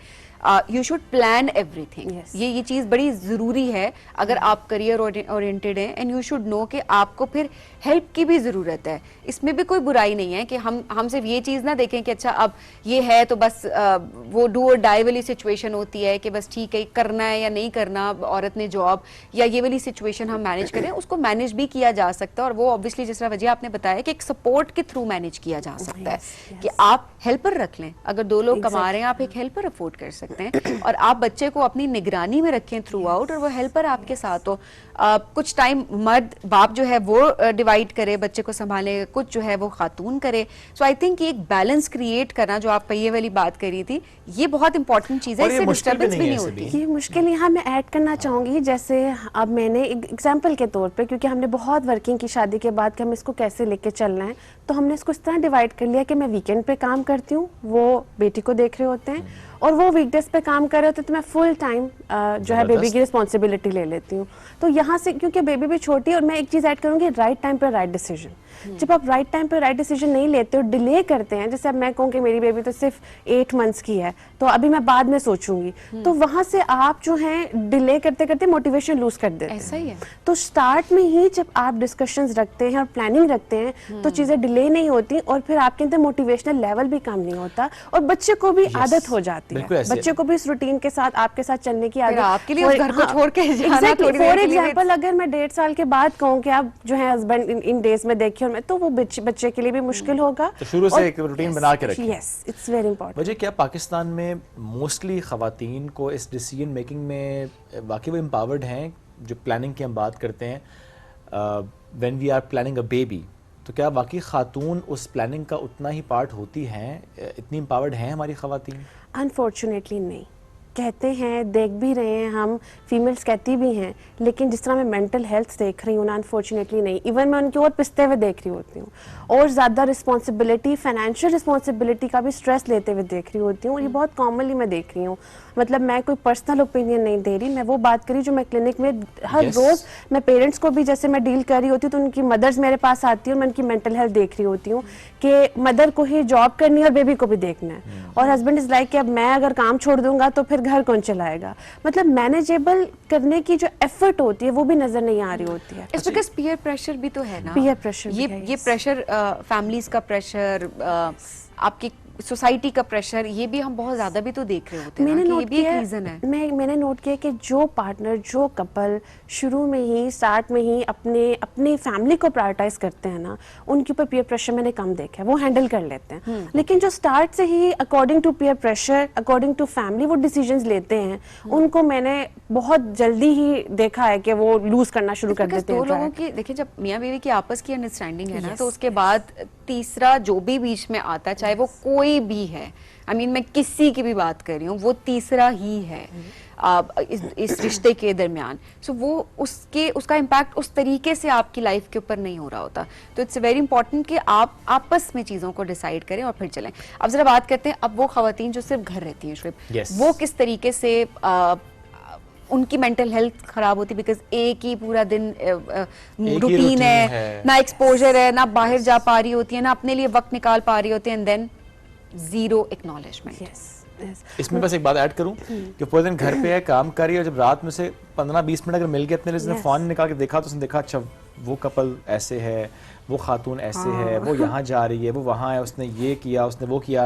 यू शुड प्लान एवरीथिंग। ये चीज़ बड़ी ज़रूरी है अगर आप करियर ओरिएंटेड हैं, एंड यू शुड नो कि आपको फिर हेल्प की भी ज़रूरत है। इसमें भी कोई बुराई नहीं है कि हम सिर्फ ये चीज़ ना देखें कि अच्छा अब ये है तो बस वो डू और डाई वाली सिचुएशन होती है कि बस ठीक है करना है या नहीं करना, औरत ने जॉब या ये वाली सिचुएशन हम मैनेज करें। उसको मैनेज भी किया जा सकता है, और वो ऑब्वियसली जिस तरह वजह आपने बताया कि एक सपोर्ट के थ्रू मैनेज किया जा सकता है कि आप हेल्पर रख लें। अगर दो लोग कमा रहे हैं, आप एक हेल्पर अफोर्ड कर सकते हैं, और आप बच्चे को अपनी निगरानी में रखें थ्रू आउट, और वो हेल्पर आपके साथ हो। कुछ टाइम मर्द बाप जो है वो डिवाइड करे, बच्चे को संभाले, कुछ जो है वो खातून करे। सो आई थिंक एक बैलेंस क्रिएट करना, जो आप पहिए वाली बात करी थी, ये बहुत इंपॉर्टेंट चीज़ है। इससे डिस्टर्बेंस भी नहीं होती। ये मुश्किल यहाँ मैं ऐड करना चाहूँगी, जैसे अब मैंने एक एग्जाम्पल के तौर पे, क्योंकि हमने बहुत वर्किंग की शादी के बाद कि हम इसको कैसे लेके चलना है, तो हमने इसको इस तरह डिवाइड कर लिया कि मैं वीकेंड पे काम करती हूँ, वो बेटी को देख रहे होते हैं, और वो वीकडेज पे काम कर रहे होते हैं, तो मैं फुल टाइम जो है बेबी की रिस्पॉन्सिबिलिटी ले लेती हूँ। तो यहाँ से, क्योंकि बेबी भी छोटी है, और मैं एक चीज़ ऐड करूँगी, राइट टाइम पे राइट डिसीजन। जब आप राइट टाइम पे राइट डिसीजन नहीं लेते हो, डिले करते हैं, जैसे अब मैं कहूँ कि मेरी बेबी तो सिर्फ 8 मंथ्स की है, तो अभी मैं बाद में सोचूंगी, तो वहाँ से आप जो है डिले करते करते मोटिवेशन लूज कर देते हैं। ऐसा ही है। तो स्टार्ट में ही जब आप डिस्कशंस रखते हैं और प्लानिंग रखते हैं, तो चीज़ें डिले नहीं होती, और फिर आपके अंदर मोटिवेशनल लेवल भी कम नहीं होता, और बच्चे को भी आदत हो जाती है, बच्चे को भी इस रूटीन के साथ आपके साथ चलने की आदत। आपके लिए उस घर को छोड़ के जाना थोड़ी फॉर एग्जांपल, अगर मैं 1.5 साल के बाद कहूँ कि आप जो है हस्बैंड इन डेज में देखिए, और मैं, तो वो बच्चे के लिए भी मुश्किल होगा। तो शुरू से एक रूटीन बना के रखें। Yes, it's very important. वजह क्या पाकिस्तान में मोस्टली ख़वातीन को इस डिसीजन मेकिंग में वाकई वो एम्पावर्ड हैं? जो प्लानिंग की हम बात करते हैं, when we are planning a baby, तो क्या वाकई खातून उस प्लानिंग का उतना ही पार्ट होती हैं, इतनी एम्पावर्ड हैं हमारी ख़वातीन? अनफॉर्चुनेटली नहीं। कहते हैं, देख भी रहे हैं हम, फीमेल्स कहती भी हैं, लेकिन जिस तरह मैं मेंटल हेल्थ देख रही हूँ ना, अनफॉर्चुनेटली नहीं, इवन मैं उनकी ओर पिसते हुए देख रही होती हूँ, और ज़्यादा रिस्पॉन्सिबिलिटी, फाइनेंशियल रिस्पॉन्सिबिलिटी का भी स्ट्रेस लेते हुए देख रही होती हूँ, और ये बहुत कॉमनली मैं देख रही हूँ। मतलब मैं कोई पर्सनल ओपिनियन नहीं दे रही, मैं वो बात करी जो मैं क्लिनिक में हर रोज़ मैं पेरेंट्स को भी जैसे मैं डील कर रही होती हूँ, तो उनकी मदर्स मेरे पास आती है और मैं उनकी मेंटल हेल्थ देख रही होती हूँ कि मदर को ही जॉब करनी है और बेबी को भी देखना है, और हस्बैंड इज़ लाइक कि अब मैं अगर काम छोड़ दूंगा तो फिर घर कौन चलाएगा। मतलब मैनेजेबल करने की जो एफर्ट होती है वो भी नजर नहीं आ रही होती है। इट्स बिकॉज़ पीयर प्रेशर भी तो है ना, पीयर प्रेशर ये प्रेशर, फैमिलीज का प्रेशर, आपकी सोसाइटी का प्रेशर, ये भी हम बहुत ज्यादा भी तो देख रहे होते हैं ना, कि ये भी एक रीजन है। मैंने नोट किया कि जो पार्टनर, जो कपल शुरू में ही, स्टार्ट में ही अपनी फैमिली को प्रायोरिटाइज करते हैं ना, उनके ऊपर पीयर प्रेशर मैंने कम देखा है, वो हैंडल कर लेते हैं। लेकिन जो स्टार्ट से ही according to peer pressure, according to family वो डिसीजंस लेते हैं, उनको मैंने बहुत जल्दी ही देखा है कि वो लूज करना शुरू कर देते हैं। दो लोगों की देखिए, जब मियाँ बीवी की आपस की अंडरस्टैंडिंग है ना, तो उसके बाद तीसरा जो भी बीच में आता है, चाहे वो कोई भी है, आई मीन मैं किसी की भी बात कर रही हूँ, वो तीसरा ही है इस रिश्ते के दरमियान। सो वो उसका इम्पैक्ट उस तरीके से आपकी लाइफ के ऊपर नहीं हो रहा होता। तो इट्स वेरी इंपॉर्टेंट कि आप आपस में चीज़ों को डिसाइड करें और फिर चलें। अब जरा बात करते हैं अब वो खवातीन जो सिर्फ घर रहती हैं, शुएब, वो किस तरीके से उनकी मेंटल हेल्थ खराब होती है, बिकॉज एक ही पूरा दिन रूटीन है, ना एक्सपोजर है, ना बाहर जा पा रही होती है, ना अपने लिए वक्त निकाल पा रही होती है, एंड देन जीरो एक्नॉलेजमेंट। इसमें बस एक बात ऐड करूं कि पूरे दिन घर पे है, काम कर रही है, और जब रात में से 15-20 मिनट अगर मिल गए अपने लिए, उसने फोन निकाल के देखा तो उसने देखा अच्छा वो कपल ऐसे है, वो खातून ऐसे है, वो यहाँ जा रही है, वो वहाँ है, उसने ये किया, उसने वो किया,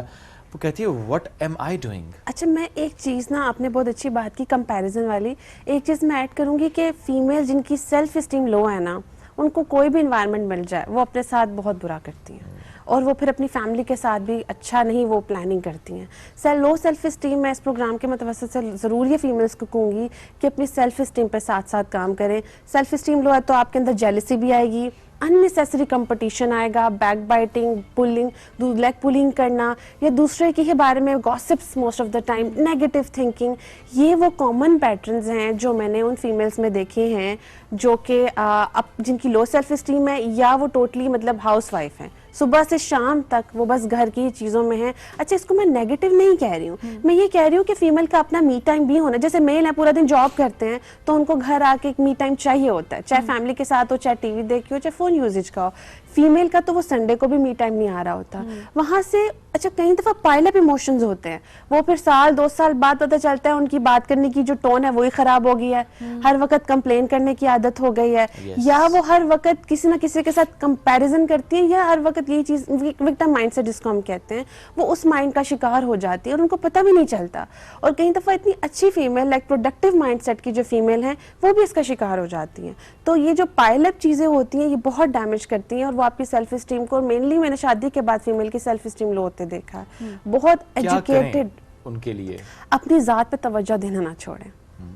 वो कहती है व्हाट एम आई डूइंग। अच्छा, मैं एक चीज़ ना, आपने बहुत अच्छी बात की कंपैरिजन वाली, एक चीज़ मैं ऐड करूँगी कि फीमेल जिनकी सेल्फ इस्टीम लो है ना, उनको कोई भी इन्वायरमेंट मिल जाए वो अपने साथ बहुत बुरा करती हैं, और वो फिर अपनी फैमिली के साथ भी अच्छा नहीं वो प्लानिंग करती हैं। लो सेल्फ इस्टीम, मैं इस प्रोग्राम के मतवसत से ज़रूर ये फीमेल्स को कहूँगी कि अपनी सेल्फ इस्टीम पे साथ साथ काम करें। सेल्फ इस्टीम लो है तो आपके अंदर जेलसी भी आएगी, अननेसेसरी कंपटीशन आएगा, back biting, pulling, leg pulling करना, या दूसरे के बारे में gossips, most of the time negative thinking, ये वो कॉमन पैटर्न्स हैं जो मैंने उन फीमेल्स में देखे हैं जो कि अब जिनकी लो सेल्फ इस्टीम है, या वो टोटली मतलब हाउस वाइफ हैं, सुबह से शाम तक वो बस घर की चीज़ों में है। अच्छा, इसको मैं नेगेटिव नहीं कह रही हूँ, मैं ये कह रही हूँ कि फीमेल का अपना मी टाइम भी होना। जैसे मेल है, पूरा दिन जॉब करते हैं, तो उनको घर आके एक मी टाइम चाहिए होता है, चाहे फैमिली के साथ हो, चाहे टीवी देखी हो, चाहे फोन यूजेज का हो। फीमेल का तो वो संडे को भी मी टाइम नहीं आ रहा होता वहां से। अच्छा, कई दफा पाइल अप इमोशंस होते हैं, वो फिर 1-2 साल बाद पता चलता है उनकी बात करने की जो टोन है वही खराब हो गई है, हर वक्त कंप्लेन करने की आदत हो गई है, या वो हर वक्त किसी ना किसी के साथ कंपैरिजन करती है, या हर वक्त यही चीज विक्टिम माइंडसेट जिसको हम कहते हैं, वो उस माइंड का शिकार हो जाती है और उनको पता भी नहीं चलता। और कई दफा इतनी अच्छी फीमेल, लाइक प्रोडक्टिव माइंडसेट की जो फीमेल है, वो भी इसका शिकार हो जाती हैं। तो ये जो पाइल अप चीजें होती हैं, ये बहुत डैमेज करती हैं, और वो आपकी सेल्फ इस्टीम को, मेनली मैंने शादी के बाद फीमेल की सेल्फ इस्टीम लो होते देखा है। बहुत एजुकेटेड उनके लिए अपनी जात पे तवज्जो देना ना छोड़ें।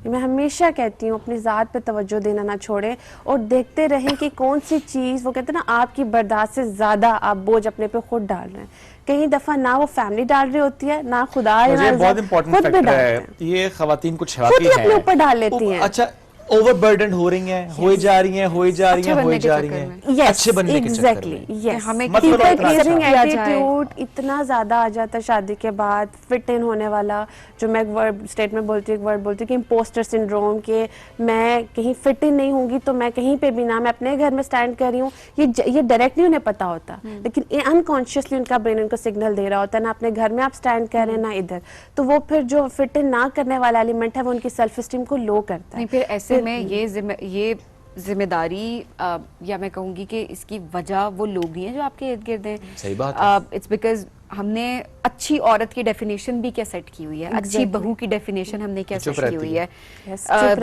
मैं हमेशा कहती हूँ अपनी जात पे तवज्जो देना ना छोड़ें, और देखते रहें कि कौन सी चीज़, वो कहते हैं ना, आपकी बर्दाश्त से ज़्यादा आप बोझ अपने पे खुद डाल रहे हैं। कई दफ़ा ना वो फैमिली डाल रही होती है, ना खुदा है, ना बहुत इंपॉर्टेंट फैक्टर है ये, खवातीन कुछ खुद ही अपने ऊपर डाल लेती हैं। अच्छा, ओवरबर्डन हो रही हैं, हो जा रही हैं, हो जा रही हैं, हो जा रही हैं, अच्छे बनने के चक्कर में। हमें एटीट्यूड इतना ज्यादा आ जाता है शादी के बाद, फिट इन होने वाला, जो मैं एक वर्ड स्टेटमेंट बोलती हूँ, एक वर्ड बोलती हूँ कि इम्पोस्टर सिंड्रोम, के मैं कहीं फिट इन नहीं होंगी तो मैं कहीं पे भी ना, मैं अपने घर में स्टैंड कर रही हूँ, ये डायरेक्टली उन्हें पता होता, लेकिन ये अनकॉन्शियसली उनका ब्रेन उनको सिग्नल दे रहा होता है, ना अपने घर में आप स्टैंड कर रहे हैं, ना इधर। तो वो फिर जो फिट इन ना करने वाला एलिमेंट है, वो उनकी सेल्फ इस्टीम को लो करता है। फिर ऐसे में ये जिम्मेदारी, या मैं कहूँगी कि इसकी वजह वो लोग ही हैं जो आपके इर्द गिर्द हैं। सही बात है। इट्स बिकॉज हमने अच्छी औरत की डेफिनेशन भी क्या सेट की हुई है, अच्छी बहू की डेफिनेशन हमने क्या सेट की हुई है।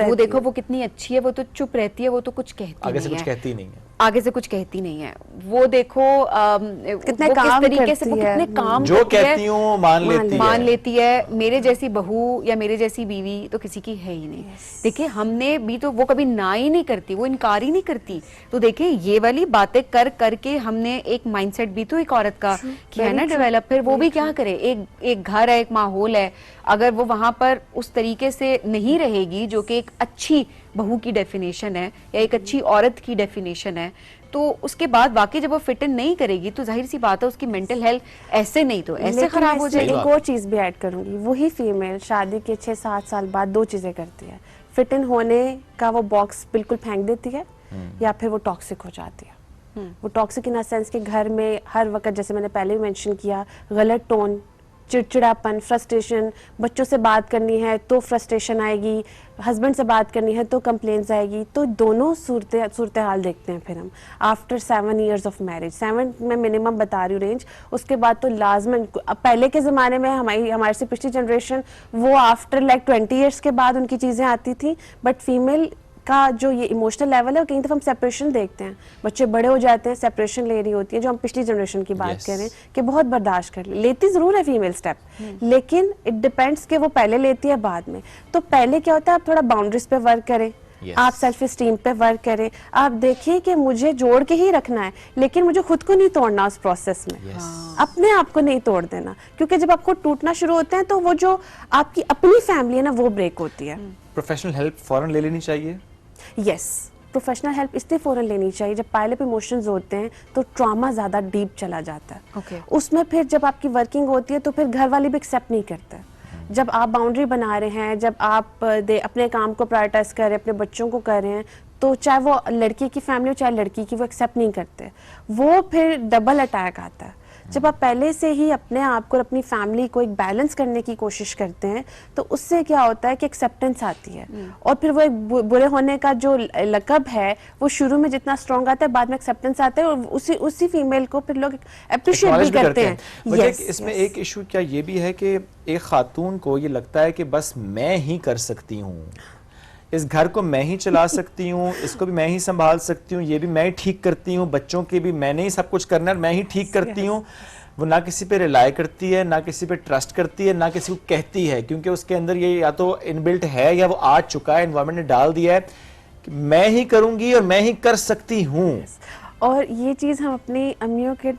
वो देखो वो कितनी अच्छी है, वो तो चुप रहती है, वो तो कुछ कहती आगे से नहीं कुछ है, कहती नहीं है। आगे से कुछ कहती नहीं है। वो देखो कितने वो काम किस तरीके से करती वो है। कितने काम जो करती है, कहती हूँ मान लेती है। मेरे जैसी बहू या मेरे जैसी बीवी तो किसी की है ही नहीं। देखिए हमने भी तो, वो कभी ना ही नहीं करती, वो इनकार ही नहीं करती। तो देखिए ये वाली बातें कर करके हमने एक माइंडसेट भी तो एक औरत का किया है ना डेवलप। फिर वो भी क्या करे, एक घर है, एक माहौल है, अगर वो वहां पर उस तरीके से नहीं रहेगी जो कि एक अच्छी बहू की डेफिनेशन है या एक अच्छी औरत की डेफिनेशन है, तो उसके बाद वाकई जब वो फिट इन नहीं करेगी तो जाहिर सी बात है उसकी मेंटल हेल्थ ऐसे नहीं तो ऐसे खराब हो जाएगी। एक और चीज भी ऐड करूंगी, वही फीमेल शादी के 6-7 साल बाद 2 चीजें करती है। फिट इन होने का वो बॉक्स बिल्कुल फेंक देती है, या फिर वो टॉक्सिक हो जाती है। वो टॉक्सिक इन सेंस कि घर में हर वक्त, जैसे मैंने पहले भी मेंशन किया, गलत टोन, चिड़चिड़ापन, फ्रस्ट्रेशन, बच्चों से बात करनी है तो फ्रस्ट्रेशन आएगी, हस्बैंड से बात करनी है तो कंप्लेंट्स आएगी। तो दोनों सूरत हाल देखते हैं फिर हम आफ्टर 7 years ऑफ मैरिज। 7 में मिनिमम बता रही हूँ रेंज, उसके बाद तो लाजमन, पहले के ज़माने में हमारे से पिछली जनरेशन वो आफ्टर लाइक 20 years के बाद उनकी चीज़ें आती थी, बट फीमेल का जो ये इमोशनल लेवल है, कहीं दफा हम सेपरेशन देखते हैं, बच्चे बड़े हो जाते हैं, सेपरेशन ले रही होती है, जो हम पिछली जनरेशन की बात कर रहे हैं कि बहुत बर्दाश्त कर लेती जरूर है फीमेल स्टेप, लेकिन इट डिपेंड्स कि वो पहले लेती है बाद में। तो पहले क्या होता है, आप थोड़ा बाउंड्रीज पे वर्क करें, आप सेल्फ स्टीम पे वर्क करें, आप देखिए कि मुझे जोड़ के ही रखना है, लेकिन मुझे खुद को नहीं तोड़ना उस प्रोसेस में, अपने आप को नहीं तोड़ देना, क्योंकि जब आपको टूटना शुरू होते हैं तो वो जो आपकी अपनी फैमिली है ना, वो ब्रेक होती है। प्रोफेशनल हेल्प फौरन ले लेनी चाहिए। यस, प्रोफेशनल हेल्प इसलिए फ़ौरन लेनी चाहिए, जब पायलअप इमोशंस होते हैं तो ट्रॉमा ज़्यादा डीप चला जाता है। उसमें फिर जब आपकी वर्किंग होती है तो फिर घर वाले भी एक्सेप्ट नहीं करते। जब आप बाउंड्री बना रहे हैं, जब आप अपने काम को प्रायोरिटाइज कर रहे हैं, अपने बच्चों को कर रहे हैं, तो चाहे वो लड़की की फैमिली हो चाहे लड़की की, वो एक्सेप्ट नहीं करते, वो फिर डबल अटैक आता है। जब आप पहले से ही अपने आप को और अपनी फैमिली को एक बैलेंस करने की कोशिश करते हैं तो उससे क्या होता है कि एक्सेप्टेंस आती है, और फिर वो एक बुरे होने का जो लकब है वो शुरू में जितना स्ट्रॉन्ग आता है, बाद में एक्सेप्टेंस आता है, और उसी फीमेल को फिर लोग अप्रिशिएट भी करते हैं। yes, इसमें एक इशू क्या ये भी है कि एक खातून को ये लगता है कि बस मैं ही कर सकती हूँ, इस घर को मैं ही चला सकती हूँ, इसको भी मैं ही संभाल सकती हूँ, ये भी मैं ही ठीक करती हूँ, बच्चों के भी मैंने ही सब कुछ करना है, मैं ही ठीक करती हूँ। वो ना किसी पे रिलाय करती है, ना किसी पे ट्रस्ट करती है, ना किसी को कहती है, क्योंकि उसके अंदर ये या तो इनबिल्ट है या वो आ चुका है, एनवायरनमेंट ने डाल दिया है कि मैं ही करूँगी और मैं ही कर सकती हूँ। और ये चीज़ हम अपनी अम्मियों के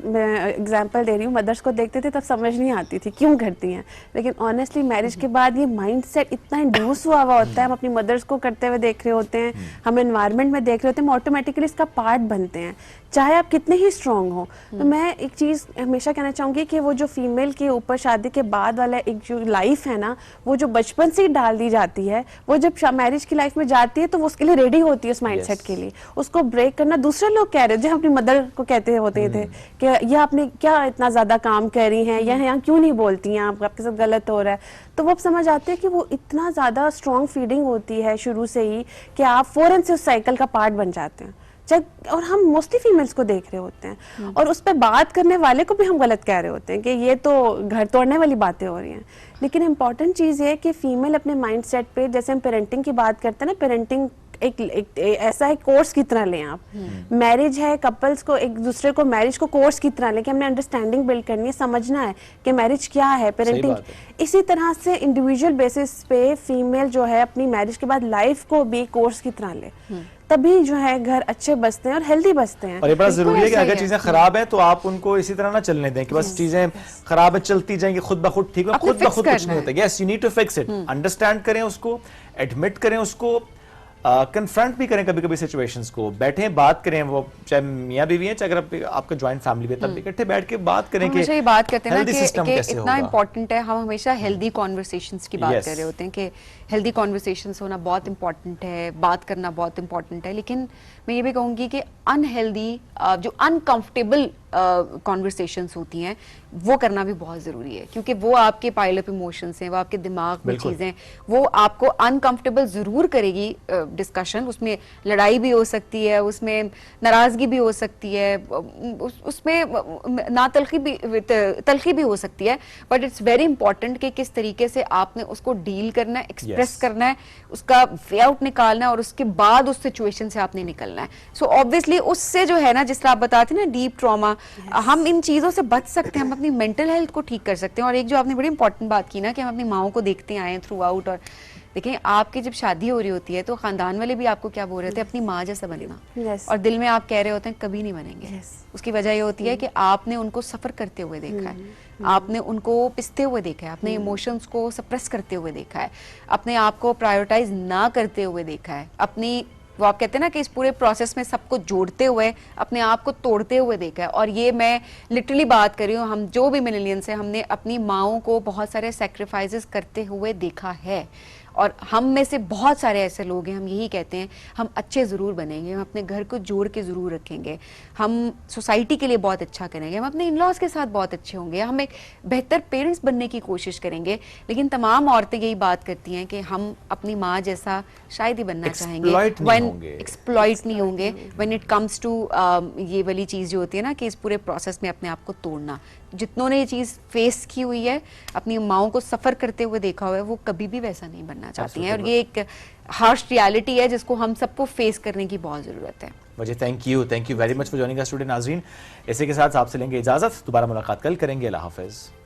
एग्जांपल दे रही हूँ, मदर्स को देखते थे तब समझ नहीं आती थी क्यों करती हैं, लेकिन ऑनेस्टली मैरिज के बाद ये माइंडसेट इतना इंड्यूस हुआ होता है, हम अपनी मदर्स को करते हुए देख रहे होते हैं, हम एनवायरनमेंट में देख रहे होते हैं, हम ऑटोमेटिकली इसका पार्ट बनते हैं, चाहे आप कितने ही स्ट्रांग हो। तो मैं एक चीज़ हमेशा कहना चाहूँगी कि वो जो फीमेल के ऊपर शादी के बाद वाला एक जो लाइफ है ना, वो जो बचपन से ही डाल दी जाती है, वो जब मैरिज की लाइफ में जाती है तो वो उसके लिए रेडी होती है उस माइंडसेट के लिए। उसको ब्रेक करना दूसरे लोग कह रहे हैं, जो अपनी मदर को कहते होते थे कि यह आपने क्या इतना ज़्यादा काम कर रही हैं, या यहाँ क्यों नहीं बोलती हैं, आपके साथ गलत हो रहा है, तो वो अब समझ आते हैं कि वो इतना ज़्यादा स्ट्रॉन्ग फीडिंग होती है शुरू से ही कि आप फ़ौरन से उस साइकिल का पार्ट बन जाते हैं। और हम मोस्टली फीमेल्स को देख रहे होते हैं, और उस पर बात करने वाले को भी हम गलत कह रहे होते हैं कि ये तो घर तोड़ने वाली बातें हो रही हैं। लेकिन इम्पॉर्टेंट चीज़ ये है कि फीमेल अपने माइंडसेट पे, जैसे हम पेरेंटिंग की बात करते हैं ना, पेरेंटिंग एक ऐसा है कोर्स की तरह लें आप। मैरिज है, कपल्स को एक दूसरे को मैरिज को कोर्स की तरह लें कि हमने अंडरस्टैंडिंग बिल्ड करनी है, समझना है कि मैरिज क्या है, पेरेंटिंग। इसी तरह से इंडिविजुअल बेसिस पे फीमेल जो है अपनी मैरिज के बाद लाइफ को भी कोर्स की तरह ले, तभी जो है घर अच्छे बसते हैं और हेल्दी बसते हैं। और ये बड़ा जरूरी है कि अगर चीजें खराब हैं तो आप उनको इसी तरह ना चलने दें कि बस चीजें खराब है चलती जाएंगी, खुद ब खुद ठीक है, खुद ब खुद कुछ नहीं होता। Yes, you need to fix it, understand करें उसको, एडमिट करें उसको, कन्फ्रंट भी करें कभी कभी सिचुएशंस को, बैठें बात करें, वो चाहे मियाँ बीवी हैं, चाहे अगर आपका जॉइंट फैमिली में, तब इकट्ठे बैठ के बात करें कि ये बात करते हैं ना कि इतना इम्पोर्टेंट है, हम हमेशा हेल्दी कॉन्वर्सेशंस की बात कर रहे होते हैं कि हेल्दी कॉन्वर्सेशंस होना बहुत इंपॉर्टेंट है, बात करना बहुत इंपॉर्टेंट है, लेकिन मैं ये भी कहूँगी कि अनहेल्दी जो अनकंफर्टेबल कॉन्वर्सेशंस होती हैं वो करना भी बहुत ज़रूरी है, क्योंकि वो आपके पाइल अप इमोशंस हैं, वो आपके दिमाग में चीज़ें, वो आपको अनकंफर्टेबल ज़रूर करेगी डिस्कशन, उसमें लड़ाई भी हो सकती है, उसमें नाराज़गी भी हो सकती है, उसमें ना तलखी भी हो सकती है, बट इट्स वेरी इंपॉर्टेंट कि किस तरीके से आपने उसको डील करना है, एक्सप्रेस करना है, उसका वे आउट निकालना है और उसके बाद उस सिचुएशन से आपने निकलना है। सो ऑब्वियसली उससे जो है ना, जिस तरह आप बताते हैं ना डीप ट्रॉमा, हम इन चीज़ों से बच सकते हैं, हम अपनी मेंटल हेल्थ को ठीक कर सकते हैं। और एक जो आपने बड़ी इंपॉर्टेंट बात की ना कि हम अपनी माओ को देखते आए थ्रू आउट, और देखें आपकी जब शादी हो रही होती है तो खानदान वाले भी आपको क्या बोल रहे थे, अपनी माँ जैसा बनना, और दिल में आप कह रहे होते हैं कभी नहीं बनेंगे। उसकी वजह ये होती है कि आपने उनको सफ़र करते हुए देखा है, आपने उनको पिसते हुए देखा है, अपने इमोशंस को सप्रेस करते हुए देखा है, अपने आप को प्रायोरिटाइज ना करते हुए देखा है, अपनी वो आप कहते हैं ना कि इस पूरे प्रोसेस में सबको जोड़ते हुए अपने आप को तोड़ते हुए देखा है। और ये मैं लिटरली बात कर रही हूँ, हम जो भी मिलेनियंस हैं, हमने अपनी माओं को बहुत सारे सेक्रीफाइसेस करते हुए देखा है, और हम में से बहुत सारे ऐसे लोग हैं, हम यही कहते हैं हम अच्छे ज़रूर बनेंगे, हम अपने घर को जोड़ के ज़रूर रखेंगे, हम सोसाइटी के लिए बहुत अच्छा करेंगे, हम अपने इन लॉज के साथ बहुत अच्छे होंगे, हम एक बेहतर पेरेंट्स बनने की कोशिश करेंगे। लेकिन तमाम औरतें यही बात करती हैं कि हम अपनी माँ जैसा शायद ही बनना चाहेंगे, एक्सप्लॉइट नहीं होंगे व्हेन इट कम्स टू ये वाली चीज़ जो होती है ना कि इस पूरे प्रोसेस में अपने आप को तोड़ना। जितनों ने ये चीज़ फेस की हुई है, अपनी माओं को सफ़र करते हुए देखा हुआ है, वो कभी भी वैसा नहीं बनना चाहती हैं, और ये एक हार्श रियलिटी है जिसको हम सबको फेस करने की बहुत ज़रूरत है। मुझे thank you very much for joining us today नाज़रीन। इसी के साथ आपसे लेंगे इजाज़त, दोबारा मुलाकात कल करेंगे। अल्लाह हाफ़िज़।